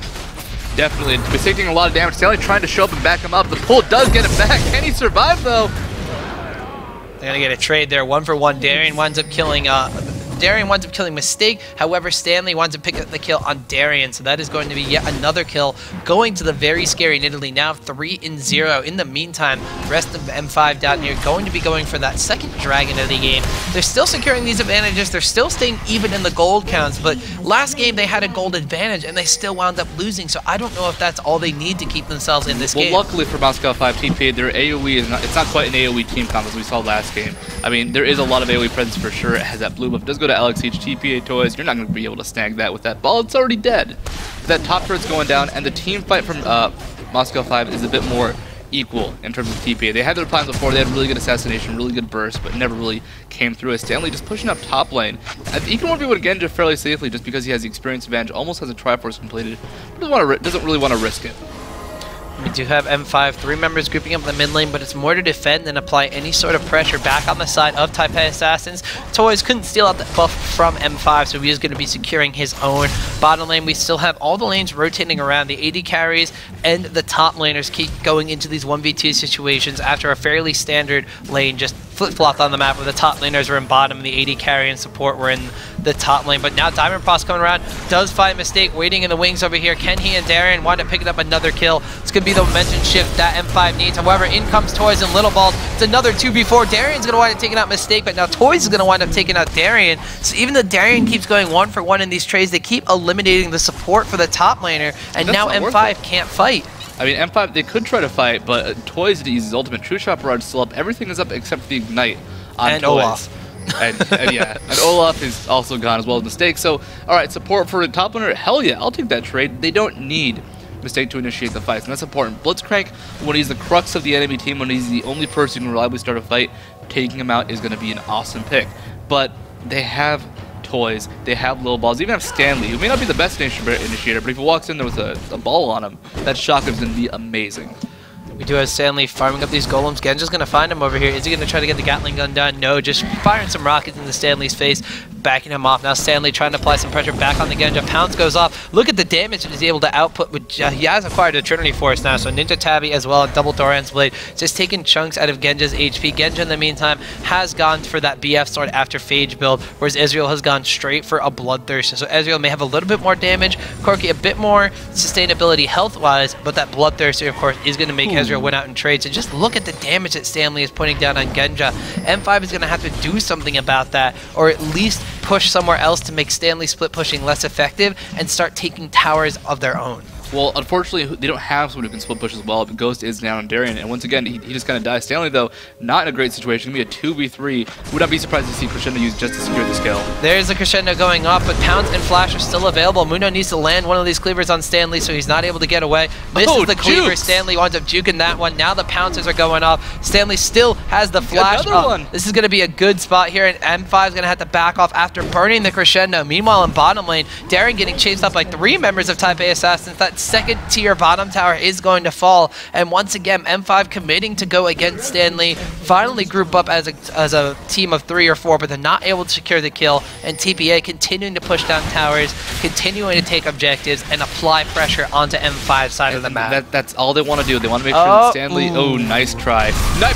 Definitely. He's taking a lot of damage. Stanley trying to show up and back him up. The pull does get him back. Can he survive, though? They're going to get a trade there. 1-for-1. Darian winds up killing Mistake. However, Stanley winds up picking up the kill on Darian. So that is going to be yet another kill going to the very scary Nidalee. Now 3-0. In the meantime, the rest of M5 down here going to be going for that second Dragon of the game. They're still securing these advantages. They're still staying even in the gold counts. But last game they had a gold advantage and they still wound up losing. So I don't know if that's all they need to keep themselves in this game. Well, luckily for Moscow 5 TPA, their AoE is not, it's not quite an AoE team comp as we saw last game. I mean, there is a lot of AoE presence for sure. It has that blue buff. It does go to LXH TPA Toys. You're not going to be able to snag that with that ball. It's already dead. That top turret's going down, and the team fight from Moscow 5 is a bit more equal in terms of TPA. They had their plans before. They had really good assassination, really good burst, but never really came through. As Stanley just pushing up top lane. He can 1v1 Genja fairly safely just because he has the experience advantage, almost has a Triforce completed, but doesn't really want to risk it. We do have M5, 3 members grouping up in the mid lane, but it's more to defend than apply any sort of pressure back on the side of TPA Assassins. Toys couldn't steal out the buff from M5, so he is going to be securing his own. Bottom lane, we still have all the lanes rotating around. The AD carries and the top laners keep going into these 1v2 situations after a fairly standard lane just flip-flopped on the map where the top laners were in bottom, the AD carry and support were in the top lane. But now Diamond Frost coming around, does find Mistake waiting in the wings over here. Can he and Darian wind up picking up another kill? It's going to be the momentum shift that M5 needs. However, in comes Toys and Little Balls. It's another 2v4. Darian's going to wind up taking out Mistake, but now Toys is going to wind up taking out Darian. So even though Darian keeps going 1-for-1 in these trades, they keep eliminating the support for the top laner, and now M5 can't fight. I mean, M5, they could try to fight, but Toys to use his ultimate. True Shot Barrage still up. Everything is up except for the Ignite on and Toys. Olaf. and yeah, and Olaf is also gone as well as Mistake. So, alright, support for the top laner, hell yeah, I'll take that trade. They don't need Mistake to initiate the fights, and that's important. Blitzcrank, when he's the crux of the enemy team, when he's the only person who can reliably start a fight, taking him out is going to be an awesome pick. But they have Toys, they have Little Balls, they even have Stanley, who may not be the best initiator, but if he walks in there with a ball on him, that shotgun's going to be amazing. We do have Stanley farming up these golems. Genja's going to find him over here. Is he going to try to get the Gatling gun done? No, just firing some rockets into Stanley's face, backing him off. Now Stanley trying to apply some pressure back on the Genja. Pounce goes off. Look at the damage that he's able to output. He has acquired a Trinity Force now, so Ninja Tabby as well, and Double Doran's Blade, just taking chunks out of Genja's HP. Genja, in the meantime, has gone for that BF sword after Phage build, whereas Ezreal has gone straight for a Bloodthirst. So Ezreal may have a little bit more damage, Corki a bit more sustainability health-wise, but that Bloodthirster, of course, is going to make Ezreal win out in trades. So just look at the damage that Stanley is putting down on Genja. M5 is going to have to do something about that, or at least push somewhere else to make Stanley split pushing less effective and start taking towers of their own. Well, unfortunately, they don't have someone who can split push as well, but Ghost is down on Darian, and once again, he just kind of dies. Stanley, though, not in a great situation. Going to be a 2v3. Would not be surprised to see Crescendo used just to secure the skill. There's the Crescendo going off, but Pounce and Flash are still available. Muno needs to land one of these cleavers on Stanley, so he's not able to get away. Misses the cleaver. Stanley winds up juking that one. Now the Pouncers are going off. Stanley still has the Flash. This is going to be a good spot here, and M5 is going to have to back off after burning the Crescendo. Meanwhile, in bottom lane, Darian getting chased up by 3 members of TPA Assassins. That that second tier bottom tower is going to fall. And once again, M5 committing to go against Stanley, finally group up as a team of 3 or 4, but they're not able to secure the kill. And TPA continuing to push down towers, continuing to take objectives, and apply pressure onto M5's side of the map. That's all they want to do. They want to make sure that Stanley... Oh, nice try.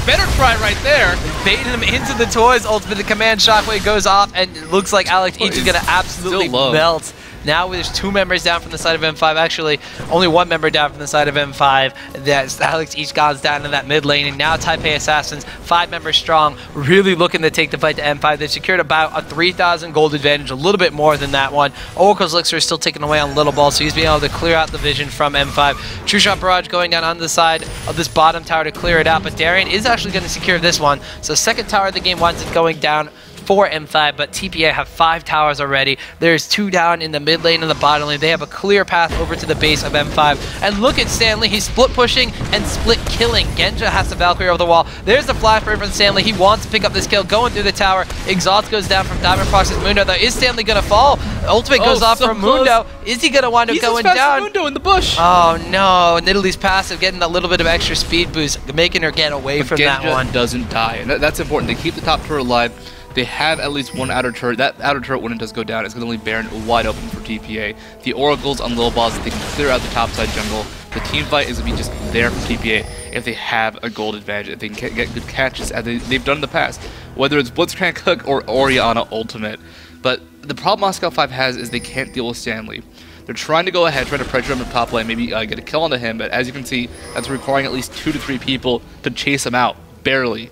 Better try right there. Baiting him into the toys. Ultimate, the command shockwave goes off, and it looks like Alex Each is going to absolutely melt. Now there's 2 members down from the side of M5. Actually, only 1 member down from the side of M5. That's Alex Each goes down in that mid lane. And now TPA Assassins, 5 members strong, really looking to take the fight to M5. They've secured about a 3,000 gold advantage, a little bit more than that one. Oracle's Elixir is still taken away on Little Ball, so he's being able to clear out the vision from M5. True Shot Barrage going down on the side of this bottom tower to clear it out, but Darian is actually going to secure this one. So second tower of the game winds up going down for M5, but TPA have 5 towers already. There's 2 down in the mid lane and the bottom lane. They have a clear path over to the base of M5. And look at Stanley. He's split pushing and split killing. Genja has the Valkyrie over the wall. There's the flash break from Stanley. He wants to pick up this kill, going through the tower. Exhaust goes down from Diamond Fox's Mundo, though. Is Stanley going to fall? Ultimate goes off from Mundo. Is he going to wind up going down? Mundo in the bush. Oh, no. Nidalee's passive getting a little bit of extra speed boost, making her get away from that one. Doesn't die, and that's important. They keep the top turret alive. They have at least 1 outer turret. That outer turret, when it does go down, is going to leave Baron wide open for TPA. The Oracles on Little Balls, they can clear out the topside jungle. The team fight is going to be just there for TPA if they have a gold advantage, if they can get good catches as they've done in the past, whether it's Blitzcrank Hook or Orianna Ultimate. But the problem Moscow 5 has is they can't deal with Stanley. They're trying to go ahead, trying to pressure him in top lane, maybe get a kill onto him, but as you can see, that's requiring at least 2 to 3 people to chase him out, barely.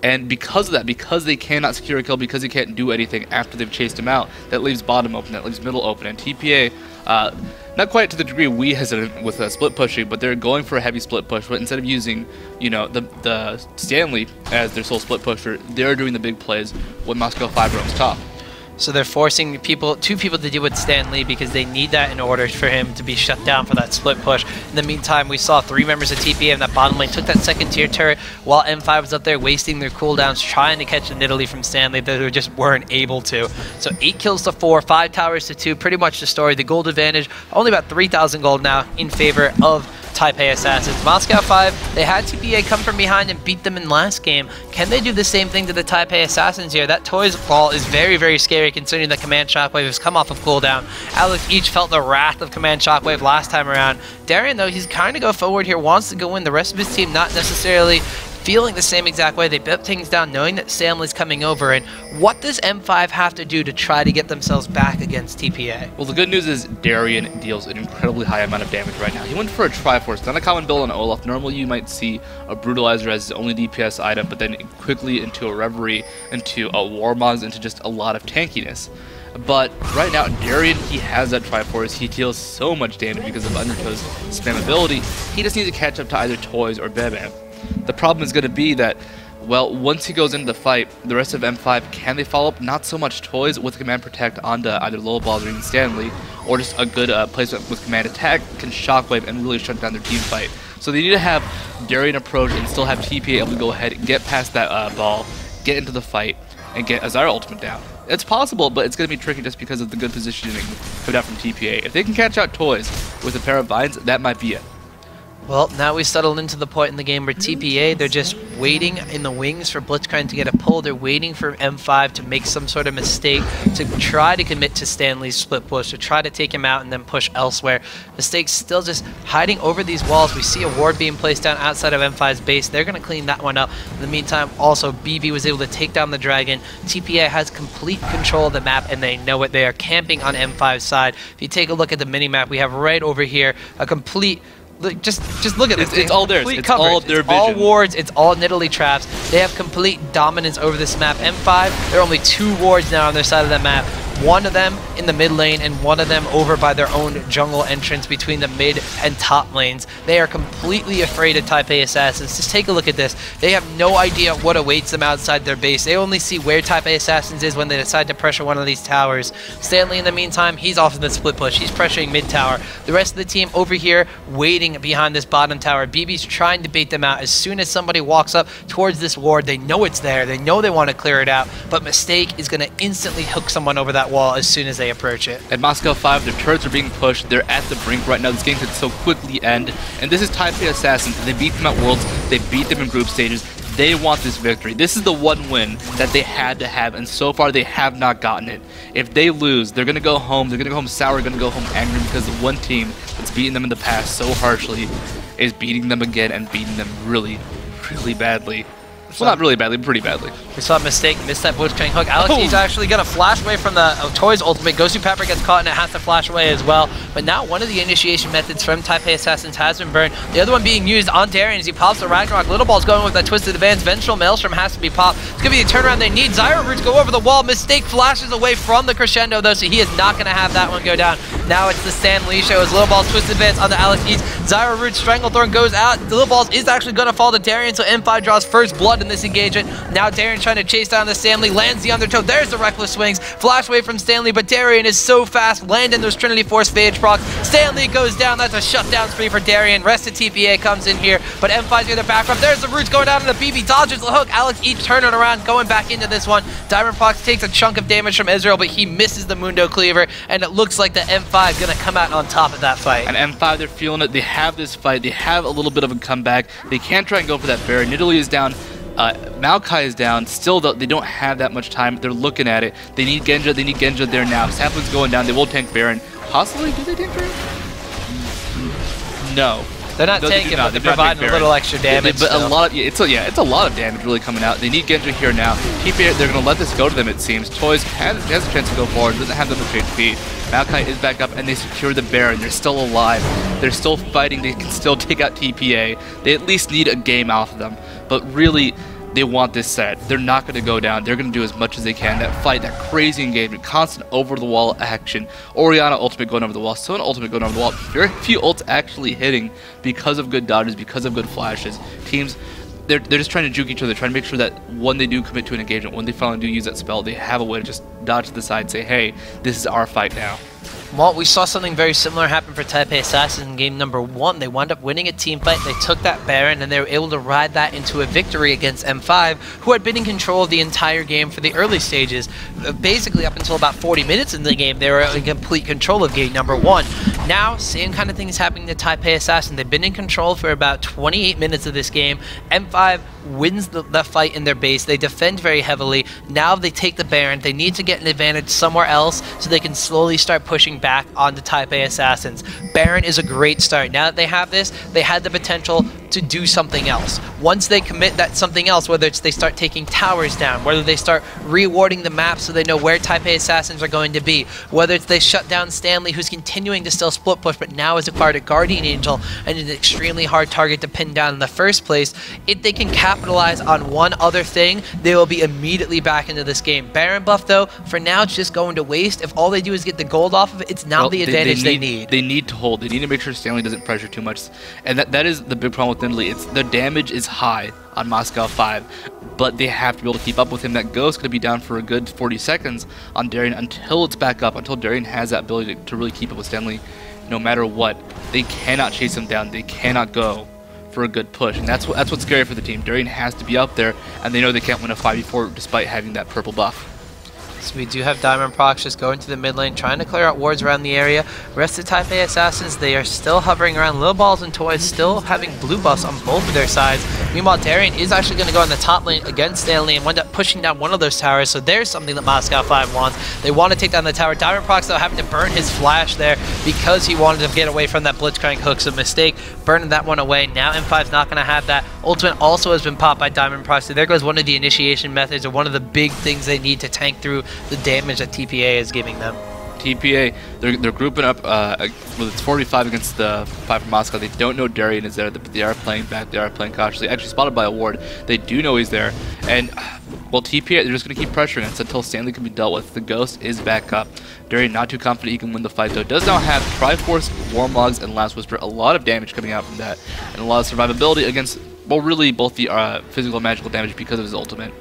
And because of that, because they cannot secure a kill, because they can't do anything after they've chased him out, that leaves bottom open, that leaves middle open. And TPA, not quite to the degree we hesitant with split pushing, but they're going for a heavy split push. But instead of using, you know, the Stanley as their sole split pusher, they're doing the big plays when Moscow 5 roams top. So they're forcing two people to deal with Stanley because they need that in order for him to be shut down for that split push. In the meantime, we saw 3 members of TPA in that bottom lane took that second tier turret while M5 was up there wasting their cooldowns trying to catch the Nidalee from Stanley, but they just weren't able to. So 8 kills to 4, 5 towers to 2, pretty much the story. The gold advantage, only about 3,000 gold now in favor of TPA Assassins. Moscow 5, they had TPA come from behind and beat them in last game. Can they do the same thing to the TPA Assassins here? That Toys ball is very, very scary considering the Command Shockwave has come off of cooldown. Alex Each felt the wrath of Command Shockwave last time around. Darian, though, he's kind of go forward here, wants to go in. The rest of his team not necessarily feeling the same exact way. They built things down knowing that Stanley's coming over, and what does M5 have to do to try to get themselves back against TPA? Well, the good news is Darian deals an incredibly high amount of damage right now. He went for a Triforce, not a common build on Olaf. Normally you might see a Brutalizer as his only DPS item, but then quickly into a Reverie, into a Warmogs, into just a lot of tankiness. But right now, Darian, he has that Triforce. He deals so much damage because of Undertow's spammability. He just needs to catch up to either Toys or Bebam. The problem is going to be that, well, once he goes into the fight, the rest of M5, can they follow up? Not so much Toys with Command Protect onto either Little Balls or even Stanley, or just a good placement with Command Attack can Shockwave and really shut down their team fight. So they need to have Darian approach and still have TPA able to go ahead, get past that ball, get into the fight, and get Azara ultimate down. It's possible, but it's going to be tricky just because of the good positioning coming out from TPA. If they can catch out Toys with a pair of Vines, that might be it. Well, now we settled into the point in the game where TPA, they're just waiting in the wings for Blitzcrank to get a pull. They're waiting for M5 to make some sort of mistake to try to commit to Stanley's split push, to try to take him out and then push elsewhere. Mistake's still just hiding over these walls. We see a ward being placed down outside of M5's base. They're going to clean that one up. In the meantime, also, BB was able to take down the dragon. TPA has complete control of the map, and they know it. They are camping on M5's side. If you take a look at the mini-map, we have right over here a complete... Just look at this. It's all theirs. It's all their vision. It's all wards. It's all Nidalee traps. They have complete dominance over this map. M5, there are only 2 wards now on their side of the map. One of them in the mid lane and one of them over by their own jungle entrance between the mid and top lanes. They are completely afraid of TPA Assassins. Just take a look at this. They have no idea what awaits them outside their base. They only see where TPA Assassins is when they decide to pressure one of these towers. Stanley, in the meantime, he's off in the split push. He's pressuring mid tower. The rest of the team over here waiting behind this bottom tower. BB's trying to bait them out. As soon as somebody walks up towards this ward, they know it's there. They know they want to clear it out, but Mistake is going to instantly hook someone over that that wall as soon as they approach it. At Moscow 5, their turrets are being pushed. They're at the brink right now. This game could so quickly end. And this is TPA Assassins. They beat them at Worlds. They beat them in group stages. They want this victory. This is the one win that they had to have, and so far they have not gotten it. If they lose, they're going to go home. They're going to go home sour. They're going to go home angry because the one team that's beaten them in the past so harshly is beating them again and beating them really, really badly. Well, not really badly, but pretty badly. We saw a mistake, missed that blitzcrank hook. Alex, he's actually going to flash away from the Toys ultimate. Gosu Pepper gets caught and it has to flash away as well. But now one of the initiation methods from TPA Assassins has been burned. The other one being used on Darien as he pops the Ragnarok. Little Ball's going with that Twisted Advance. Vengeful Maelstrom has to be popped. It's going to be the turnaround they need. Zyro Roots go over the wall. Mistake flashes away from the Crescendo though, so he is not going to have that one go down. Now it's the Stan Lee show as Little Ball's Twisted Advance on the Alex East. Zyro Roots Stranglethorn goes out. Little Balls is actually going to fall to Darien, so M5 draws first blood in this engagement. Now Darien trying to chase down the Stanley, lands the undertow. There's the Reckless Swings. Flash away from Stanley, but Darien is so fast, landing those Trinity Force Phage procs. Stanley goes down. That's a shutdown spree for Darien. Rest of TPA comes in here, but M5's going to back up. There's the Roots going down, and the BB dodges the hook. Alex each turning around, going back into this one. Diamond Prox takes a chunk of damage from Israel, but he misses the Mundo Cleaver, and it looks like the M5 is going to come out on top of that fight. And M5, they're feeling it. They have this fight. They have a little bit of a comeback. They can try and go for that Baron. Nidalee is down. Maokai is down. Still, they don't have that much time. They're looking at it. They need Genja. They need Genja there now. Sampling's going down. They will tank Baron. Possibly, do they tank Baron? No. They're not tanking, but they're providing a little extra damage. But a lot of, it's a lot of damage really coming out. They need Genja here now. TPA, they're going to let this go to them, it seems. Toys has a chance to go forward. Doesn't have that much HP. Maokai is back up, and they secure the Baron. They're still alive. They're still fighting. They can still take out TPA. They at least need a game off of them. But really, they want this set. They're not going to go down. They're going to do as much as they can. That fight, that crazy engagement, constant over-the-wall action. Orianna ultimate going over the wall. Sona ultimate going over the wall. Very few ults actually hitting because of good dodges, because of good flashes. Teams, they're just trying to juke each other, trying to make sure that when they do commit to an engagement, when they finally do use that spell, they have a way to just dodge to the side and say, hey, this is our fight now. Well, we saw something very similar happen for TPA Assassins in game number 1. They wound up winning a team fight. They took that Baron, and they were able to ride that into a victory against M5, who had been in control of the entire game for the early stages. Basically, up until about 40 minutes in the game, they were in complete control of game number 1. Now, same kind of thing is happening to TPA Assassin. They've been in control for about 28 minutes of this game. M5 wins the fight in their base. They defend very heavily. Now they take the Baron. They need to get an advantage somewhere else so they can slowly start pushing back onto TPA Assassins. Baron is a great start. Now that they have this, they had the potential to do something else. Once they commit that something else, whether it's they start taking towers down, whether they start rewarding the map so they know where TPA Assassins are going to be, whether it's they shut down Stanley, who's continuing to still split push, but now is acquired a Guardian Angel and an extremely hard target to pin down in the first place. If they can capitalize on one other thing, they will be immediately back into this game. Baron buff, though, for now, it's just going to waste. If all they do is get the gold off of it, it's now the advantage they need. They need to hold. They need to make sure Stanley doesn't pressure too much. And that is the big problem with Nidalee. It's the damage is high on Moscow 5, but they have to be able to keep up with him. That Ghost going to be down for a good 40 seconds on Darien until it's back up, until Darien has that ability to really keep up with Stanley no matter what. They cannot chase him down. They cannot go for a good push, and that's what's scary for the team. Darien has to be up there, and they know they can't win a 5v4 despite having that purple buff. So we do have Diamond Prox just going to the mid lane, trying to clear out wards around the area. Rest of TPA Assassins, they are still hovering around. Little Balls and Toys still having blue buffs on both of their sides. Meanwhile, Darien is actually going to go in the top lane against Stanley and wind up pushing down one of those towers. So there's something that Moscow 5 wants. They want to take down the tower. Diamond Prox, though, having to burn his flash there because he wanted to get away from that Blitzcrank hook. So mistake, burning that one away. Now M5's not going to have that. Ultimate also has been popped by Diamond Prox. So there goes one of the initiation methods, or one of the big things they need to tank through the damage that TPA is giving them. TPA, they're grouping up with it's 45 against the 5 from Moscow. They don't know Darien is there, but they are playing back. They are playing cautiously. Actually spotted by a ward. They do know he's there. And, well, TPA, they're just going to keep pressuring us until Stanley can be dealt with. The Ghost is back up. Darien not too confident he can win the fight, though. Does now have Triforce, Warmogs, and Last Whisper. A lot of damage coming out from that. And a lot of survivability against, well, really both the physical and magical damage because of his ultimate.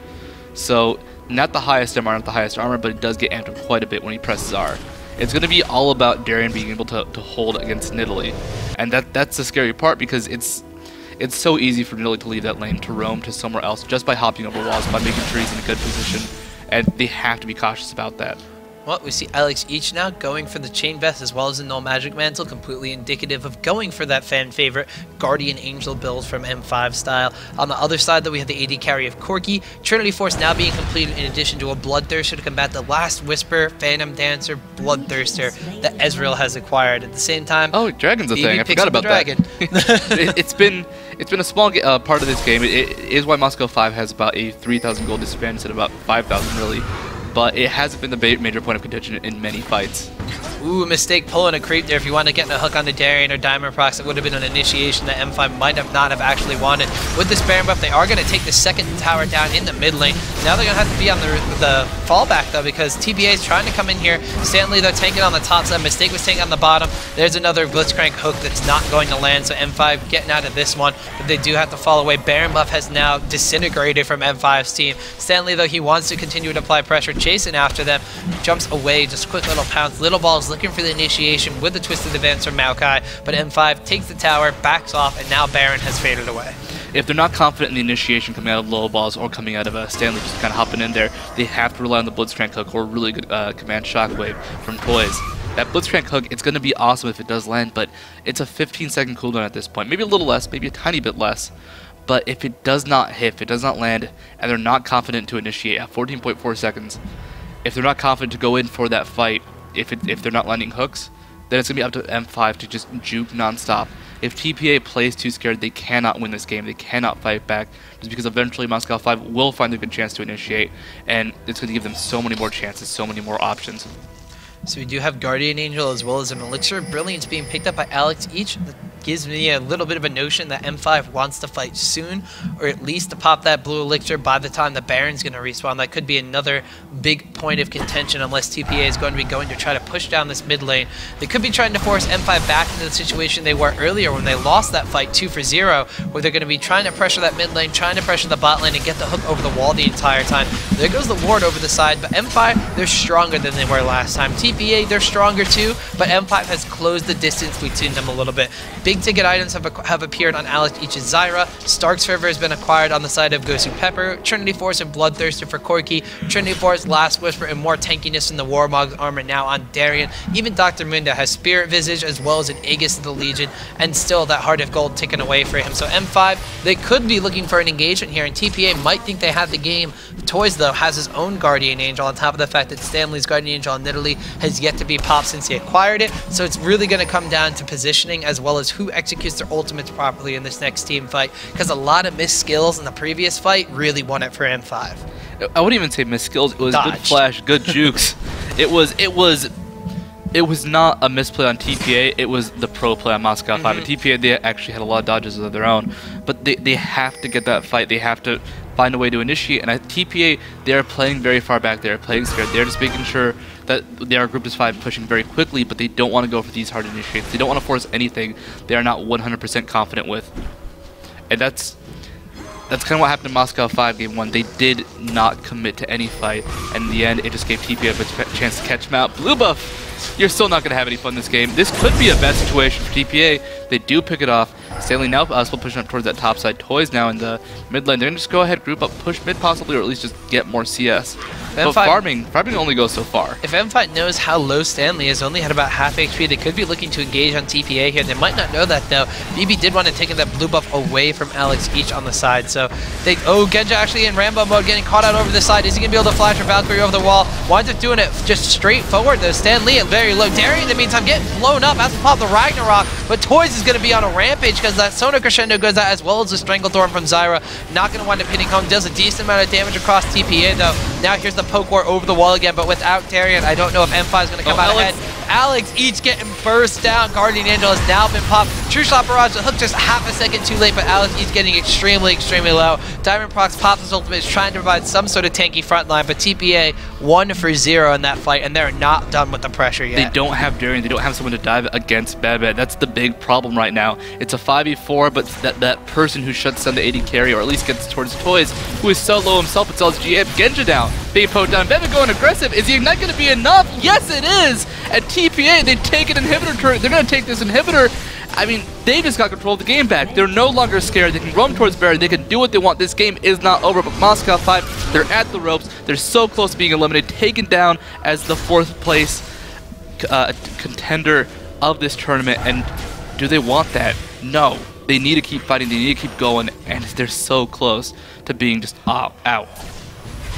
So, not the highest MR, not the highest armor, but it does get amped up quite a bit when he presses R. It's going to be all about Darien being able to hold against Nidalee. And that's the scary part, because it's so easy for Nidalee to leave that lane, to roam to somewhere else, just by hopping over walls, by making sure he's in a good position. And they have to be cautious about that. Well, we see Alex each now going for the Chain Vest as well as the Null Magic Mantle, completely indicative of going for that fan favorite Guardian Angel build from M5 style. On the other side, though, we have the AD carry of Corki. Trinity Force now being completed in addition to a Bloodthirster to combat the Last Whisper, Phantom Dancer, Bloodthirster that Ezreal has acquired. At the same time, oh, Dragon's a thing. I forgot about that. It's been a small part of this game. It is why Moscow 5 has about a 3,000 gold disadvantage at about 5,000 really. But it hasn't been the major point of contention in many fights. Ooh, mistake pulling a creep there. If you want to get in a hook on the Darien or Diamond Prox, it would have been an initiation that M5 might have not have actually wanted. With this Baron buff, they are going to take the second tower down in the mid lane. Now they're going to have to be on the fallback, though, because TPA is trying to come in here. Stanley, though, tanking on the top side. Mistake was taking on the bottom. There's another Blitzcrank hook that's not going to land, so M5 getting out of this one. But they do have to fall away. Baron buff has now disintegrated from M5's team. Stanley, though, he wants to continue to apply pressure, chasing after them. Jumps away, just quick little pounce. Little Ball's looking for the initiation with the Twisted Advance from Maokai, but M5 takes the tower, backs off, and now Baron has faded away. If they're not confident in the initiation coming out of Low Balls or coming out of Stanley just kind of hopping in there, they have to rely on the Blitzcrank hook or a really good command shockwave from Toys. That Blitzcrank hook, it's going to be awesome if it does land, but it's a 15-second cooldown at this point. Maybe a little less, maybe a tiny bit less. But if it does not hit, if it does not land, and they're not confident to initiate at 14.4 seconds, if they're not confident to go in for that fight, if they're not landing hooks, then it's going to be up to M5 to just juke nonstop. If TPA plays too scared, they cannot win this game. They cannot fight back, just because eventually Moscow 5 will find a good chance to initiate, and it's going to give them so many more chances, so many more options. So we do have Guardian Angel as well as an Elixir of Brilliance being picked up by Alex each. That gives me a little bit of a notion that M5 wants to fight soon, or at least to pop that blue Elixir by the time the Baron's going to respawn. That could be another big point of contention unless TPA is going to be going to try to push down this mid lane. They could be trying to force M5 back into the situation they were earlier when they lost that fight 2-0, where they're going to be trying to pressure that mid lane, trying to pressure the bot lane and get the hook over the wall the entire time. There goes the ward over the side, but M5, they're stronger than they were last time. TPA, they're stronger too, but M5 has closed the distance between them a little bit. Big ticket items have appeared on Alex Each's Zyra. Stark's Fervor has been acquired on the side of Gosu Pepper. Trinity Force and Bloodthirster for Corki. Trinity Force, Last Whisper, and more tankiness in the Warmog's armor now on Darien. Even Dr. Munda has Spirit Visage as well as an Aegis of the Legion, and still that Heart of Gold ticking away for him. So M5, they could be looking for an engagement here, and TPA might think they have the game. Toys, though, has his own Guardian Angel on top of the fact that Stanley's Guardian Angel in Italy has yet to be popped since he acquired it. So it's really going to come down to positioning as well as who executes their ultimates properly in this next team fight, because a lot of missed skills in the previous fight really won it for M5. I wouldn't even say missed skills. It was good flash, good jukes. It was not a misplay on TPA. It was the pro play on Moscow 5. And TPA, they actually had a lot of dodges of their own, but they have to get that fight. They have to find a way to initiate. And at TPA, they are playing very far back. They are playing scared. They're just making sure that they are Group 5 pushing very quickly, but they don't want to go for these hard initiates. They don't want to force anything they are not 100% confident with. And that's kind of what happened in Moscow 5 Game 1. They did not commit to any fight, and in the end, it just gave TPA a chance to catch them out. Blue buff, you're still not going to have any fun this game. This could be a bad situation for TPA. They do pick it off. Stanley now still pushing up towards that top side. Toys now in the mid lane. They're going to just go ahead, group up, push mid possibly, or at least just get more CS. But farming only goes so far. If M5 knows how low Stanley is, only had about half HP, they could be looking to engage on TPA here. They might not know that, though. BB did want to take that blue buff away from Alex Each on the side. So, Genja actually in Rambo mode, getting caught out over the side. Is he going to be able to flash or Valkyrie over the wall? Winds up doing it just straight forward, though. Stanley at very low. Darien, in the meantime, getting blown up. Has to pop the Ragnarok, but Toys is going to be on a rampage because that Sona Crescendo goes out, as well as the Stranglethorn from Zyra. Not going to wind up hitting home. Does a decent amount of damage across TPA, though. Now here's the poke war over the wall again, but without Darien, I don't know if M5 is going to come out ahead. Alex each getting burst down. Guardian Angel has now been popped. True Shot Barrage, the hook just half a second too late, but Alex each getting extremely, extremely low. Diamond Prox pops his ultimate, is trying to provide some sort of tanky front line, but TPA 1-for-0 in that fight, and they're not done with the pressure yet. They don't have Darien. They don't have someone to dive against Bad. That's the big problem right now. It's a 5v4, but that person who shuts down the AD carry, or at least gets towards Toys, who is so low himself, it's all his GM Genja down. Being poked down. Bad going aggressive. Is the Ignite going to be enough? Yes, it is! And TPA, they take an inhibitor turret. They're going to take this inhibitor. I mean, they just got control of the game back. They're no longer scared. They can roam towards Barrier. They can do what they want. This game is not over. But Moscow 5, they're at the ropes. They're so close to being eliminated, taken down as the 4th place contender of this tournament. And do they want that? No. They need to keep fighting. They need to keep going. And they're so close to being just out.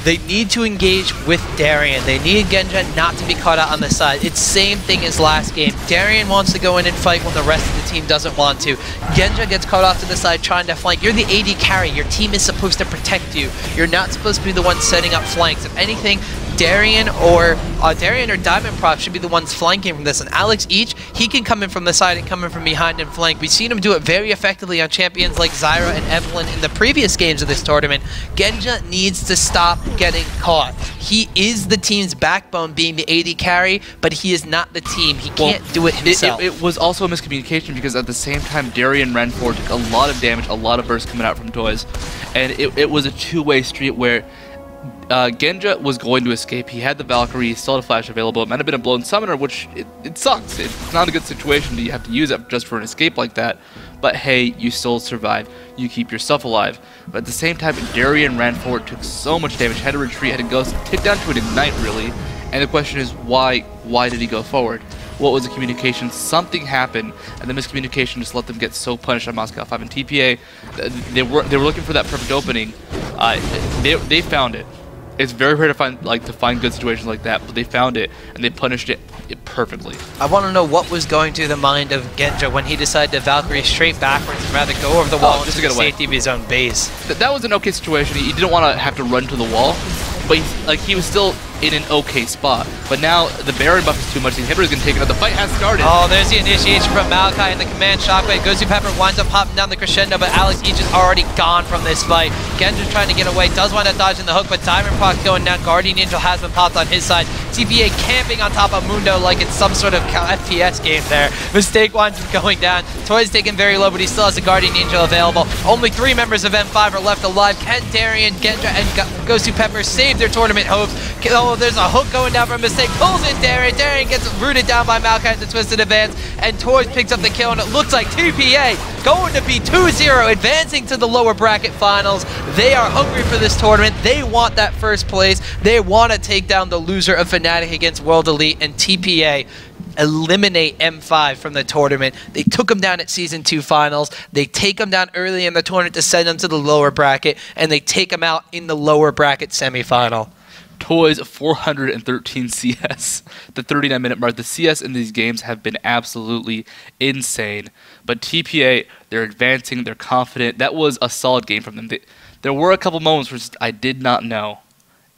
They need to engage with Darien. They need Genja not to be caught out on the side. It's same thing as last game. Darien wants to go in and fight when the rest of the team doesn't want to. Genja gets caught off to the side trying to flank. You're the AD carry. Your team is supposed to protect you. You're not supposed to be the one setting up flanks. If anything, Darien or Diamond Proc should be the ones flanking from this. And Alex Each, he can come in from the side and come in from behind and flank. We've seen him do it very effectively on champions like Zyra and Evelyn in the previous games of this tournament. Genja needs to stop getting caught. He is the team's backbone, being the AD carry, but he is not the team. He can't do it himself. It was also a miscommunication because at the same time, Darien Renford took a lot of damage, a lot of bursts coming out from Toys. And it was a two-way street where Genja was going to escape. He had the Valkyrie, he still had a flash available. It might have been a blown summoner, which it sucks. It's not a good situation that you have to use it just for an escape like that. But hey, you still survive. You keep yourself alive. But at the same time, Darien Ranford took so much damage, had to retreat, had to go tick down to an ignite really. And the question is, why did he go forward? What was the communication? Something happened, and the miscommunication just let them get so punished on Moscow 5 and TPA. They were looking for that perfect opening. They found it. It's very rare to find good situations like that, but they found it and they punished it perfectly. I want to know what was going through the mind of Genja when he decided to Valkyrie straight backwards and rather go over the wall just to get away. Safety of his own base. That was an okay situation. He didn't want to have to run to the wall, but he was still in an okay spot. But now the Baron buff is too much. The inhibitor is going to take it out. The fight has started. Oh, there's the initiation from Maokai and the command shockwave. Gozu Pepper winds up popping down the crescendo, but Alex Each is already gone from this fight. Genja's trying to get away, does wind up dodging the hook, but Diamond Proc going down. Guardian Angel has been popped on his side. TPA camping on top of Mundo like it's some sort of FPS game there. Mistake winds up going down. Toy's taken very low, but he still has a Guardian Angel available. Only 3 members of M5 are left alive. Can Darien, Genja, and Gozu Pepper save their tournament hopes? Oh, there's a hook going down for a mistake. Pulls in Darien. Darien gets rooted down by Maokai at the twisted advance, and Toys picks up the kill, and it looks like TPA going to be 2-0, advancing to the lower bracket finals. They are hungry for this tournament. They want that first place. They want to take down the loser of Fnatic against World Elite, and TPA eliminate M5 from the tournament. They took them down at Season 2 finals. They take them down early in the tournament to send them to the lower bracket, and they take them out in the lower bracket semifinal. Toys 413 CS, the 39-minute mark. The CS in these games have been absolutely insane. But TPA, they're advancing, they're confident. That was a solid game from them. There were a couple moments where I did not know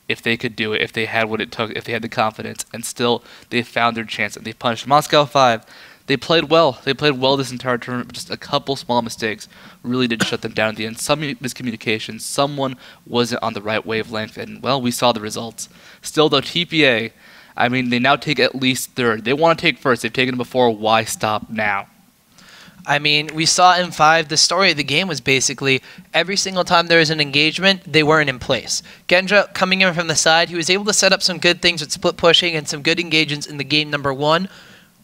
if they could do it, if they had what it took, if they had the confidence. And still, they found their chance, and they punished Moscow 5. They played well. They played well this entire tournament, but just a couple small mistakes really did shut them down at the end. Some miscommunication. Someone wasn't on the right wavelength, and, well, we saw the results. Still, though, TPA, I mean, they now take at least third. They want to take first. They've taken it before. Why stop now? I mean, we saw in 5, the story of the game was basically every single time there was an engagement, they weren't in place. Genja coming in from the side, he was able to set up some good things with split pushing and some good engagements in the game number 1.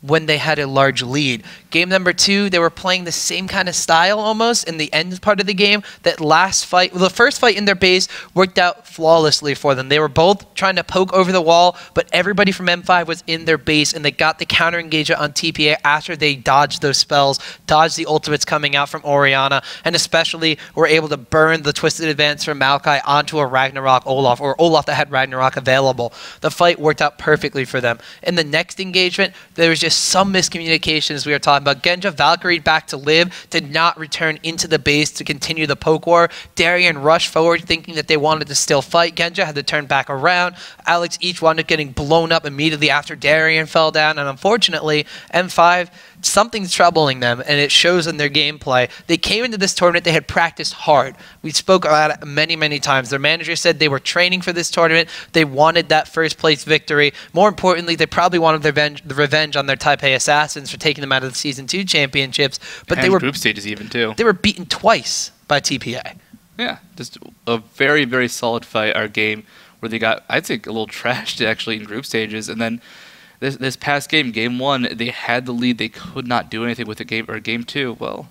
When they had a large lead. Game number 2, they were playing the same kind of style almost in the end part of the game. That last fight, the first fight in their base worked out flawlessly for them. They were both trying to poke over the wall, but everybody from M5 was in their base, and they got the counter engagement on TPA after they dodged those spells, dodged the ultimates coming out from Orianna, and especially were able to burn the twisted advance from Maokai onto a Ragnarok Olaf, or Olaf that had Ragnarok available. The fight worked out perfectly for them. In the next engagement, there was just some miscommunications we were talking about. Genja Valkyrie back to live, did not return into the base to continue the poke war. Darien rushed forward thinking that they wanted to still fight. Genja had to turn back around. Alex Each wound up getting blown up immediately after Darien fell down, and unfortunately, M5, something's troubling them, and it shows in their gameplay. They came into this tournament, they had practiced hard. We spoke about it many, many times. Their manager said they were training for this tournament. They wanted that first place victory. More importantly, they probably wanted the revenge on their Taipei Assassins for taking them out of the Season 2 championships. But and they were group stages even too. They were beaten twice by TPA. Yeah, just a very, very solid fight, our game, where they got, I'd say, a little trashed actually in group stages, and then This past game, game 1, they had the lead. They could not do anything with the game. Or game 2, well,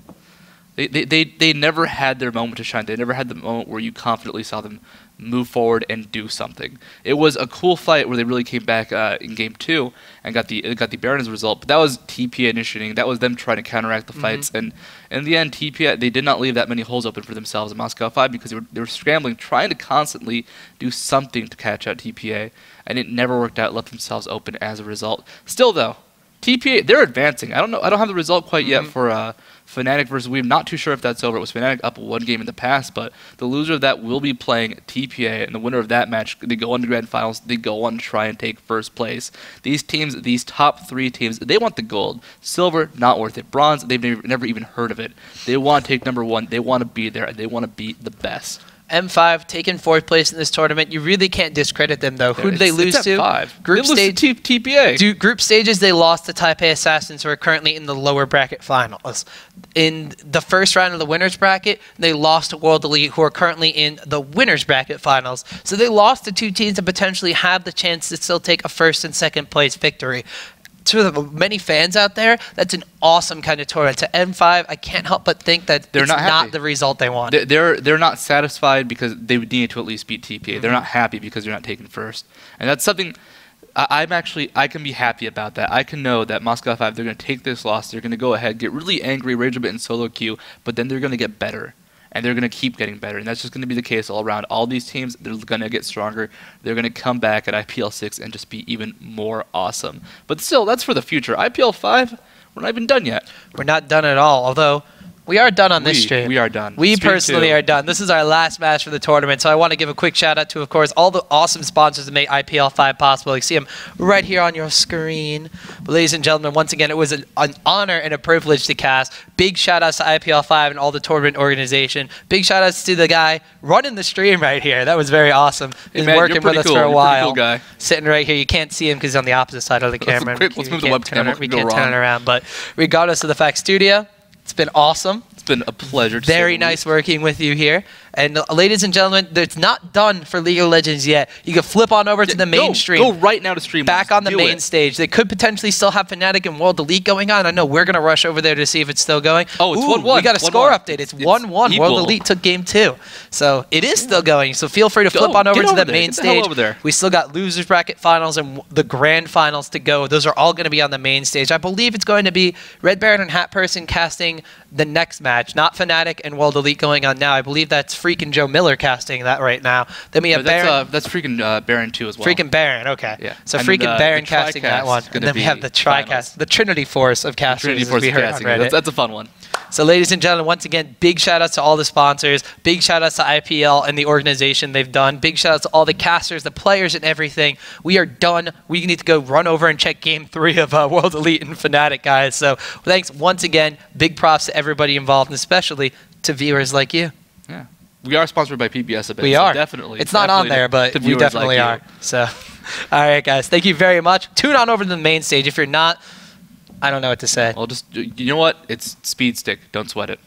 they never had their moment to shine. They never had the moment where you confidently saw them move forward and do something. It was a cool fight where they really came back in game 2 and got the Baron as a result. But that was TPA initiating. That was them trying to counteract the fights. And in the end, TPA, they did not leave that many holes open for themselves in Moscow 5 because they were scrambling, trying to constantly do something to catch out TPA, and it never worked out. Left themselves open as a result. Still though, TPA, they're advancing. I don't know. I don't have the result quite yet for Fnatic versus Weeb. Not too sure if that's over. It was Fnatic up 1 game in the past, but the loser of that will be playing TPA, and the winner of that match, they go on to grand finals. They go on to try and take first place. These teams, these top 3 teams, they want the gold. Silver, not worth it. Bronze, they've never even heard of it. They want to take number 1. They want to be there, and they want to beat the best. M5 taking 4th place in this tournament. You really can't discredit them, though. Who did they lose to? M5. Group stage TPA. Group stages, they lost to TPA Assassins, who are currently in the lower bracket finals. In the first round of the winners bracket, they lost to World Elite, who are currently in the winners bracket finals. So they lost to 2 teams that potentially have the chance to still take a 1st and 2nd place victory. To the many fans out there, that's an awesome kind of tournament. To M5, I can't help but think that it's not the result they want. They're not satisfied because they would need to at least beat TPA. They're not happy because they're not taken first, and that's something I can be happy about. That I can know that Moscow 5, they're going to take this loss. They're going to go ahead, get really angry, rage a bit in solo queue, but then they're going to get better. And they're going to keep getting better. And that's just going to be the case all around. All these teams, they're going to get stronger. Th're going to come back at IPL 6 and just be even more awesome. But still, that's for the future. IPL 5, we're not even done yet. We're not done at all, although we are done on this stream. We are done. We Stream personally 2. are done. This is our last match for the tournament, so I want to give a quick shout out to, of course, all the awesome sponsors that make IPL 5 possible. You see them right here on your screen. But ladies and gentlemen, once again, it was an honor and a privilege to cast. Big shout outs to IPL 5 and all the tournament organization. Big shout outs to the guy running the stream right here. That was very awesome. He's working with us for a while. Cool guy. Sitting right here. You can't see him because he's on the opposite side of the camera. Let's move the webcam. We can't turn it around. But regardless of the fact, Studio, it's been awesome. It's been a pleasure. Very nice working with you here. And ladies and gentlemen, it's not done for League of Legends yet. You can flip on over to the main stream. Go right now to stream. Back on the main stage. They could potentially still have Fnatic and World Elite going on. I know we're going to rush over there to see if it's still going. Oh, it's 1-1. We got a score update. It's 1-1. World Elite took game 2. So it is still going. So feel free to flip on over to the main stage. We still got losers bracket finals and the grand finals to go. Those are all going to be on the main stage. I believe it's going to be Red Baron and Hat Person casting the next match. Not Fnatic and World Elite going on now. I believe that's freaking Joe Miller casting that right now. Then we have Baron. That's freaking Baron 2 as well. Freaking Baron, okay. Yeah. So freaking Baron casting that one. And then we have the TriCast, the Trinity Force of casters. Trinity Force of casting. That's a fun one. So ladies and gentlemen, once again, big shout outs to all the sponsors. Big shout outs to IPL and the organization they've done. Big shout outs to all the casters, the players, and everything. We are done. We need to go run over and check game 3 of World Elite and Fnatic, guys. So thanks once again. Big props to everybody involved, and especially to viewers like you. Yeah. We are sponsored by PBS a bit. We are. Definitely. It's not on there, but we definitely are. So, all right, guys. Thank you very much. Tune on over to the main stage. If you're not, I don't know what to say. Well, just, you know what? It's speed stick. Don't sweat it.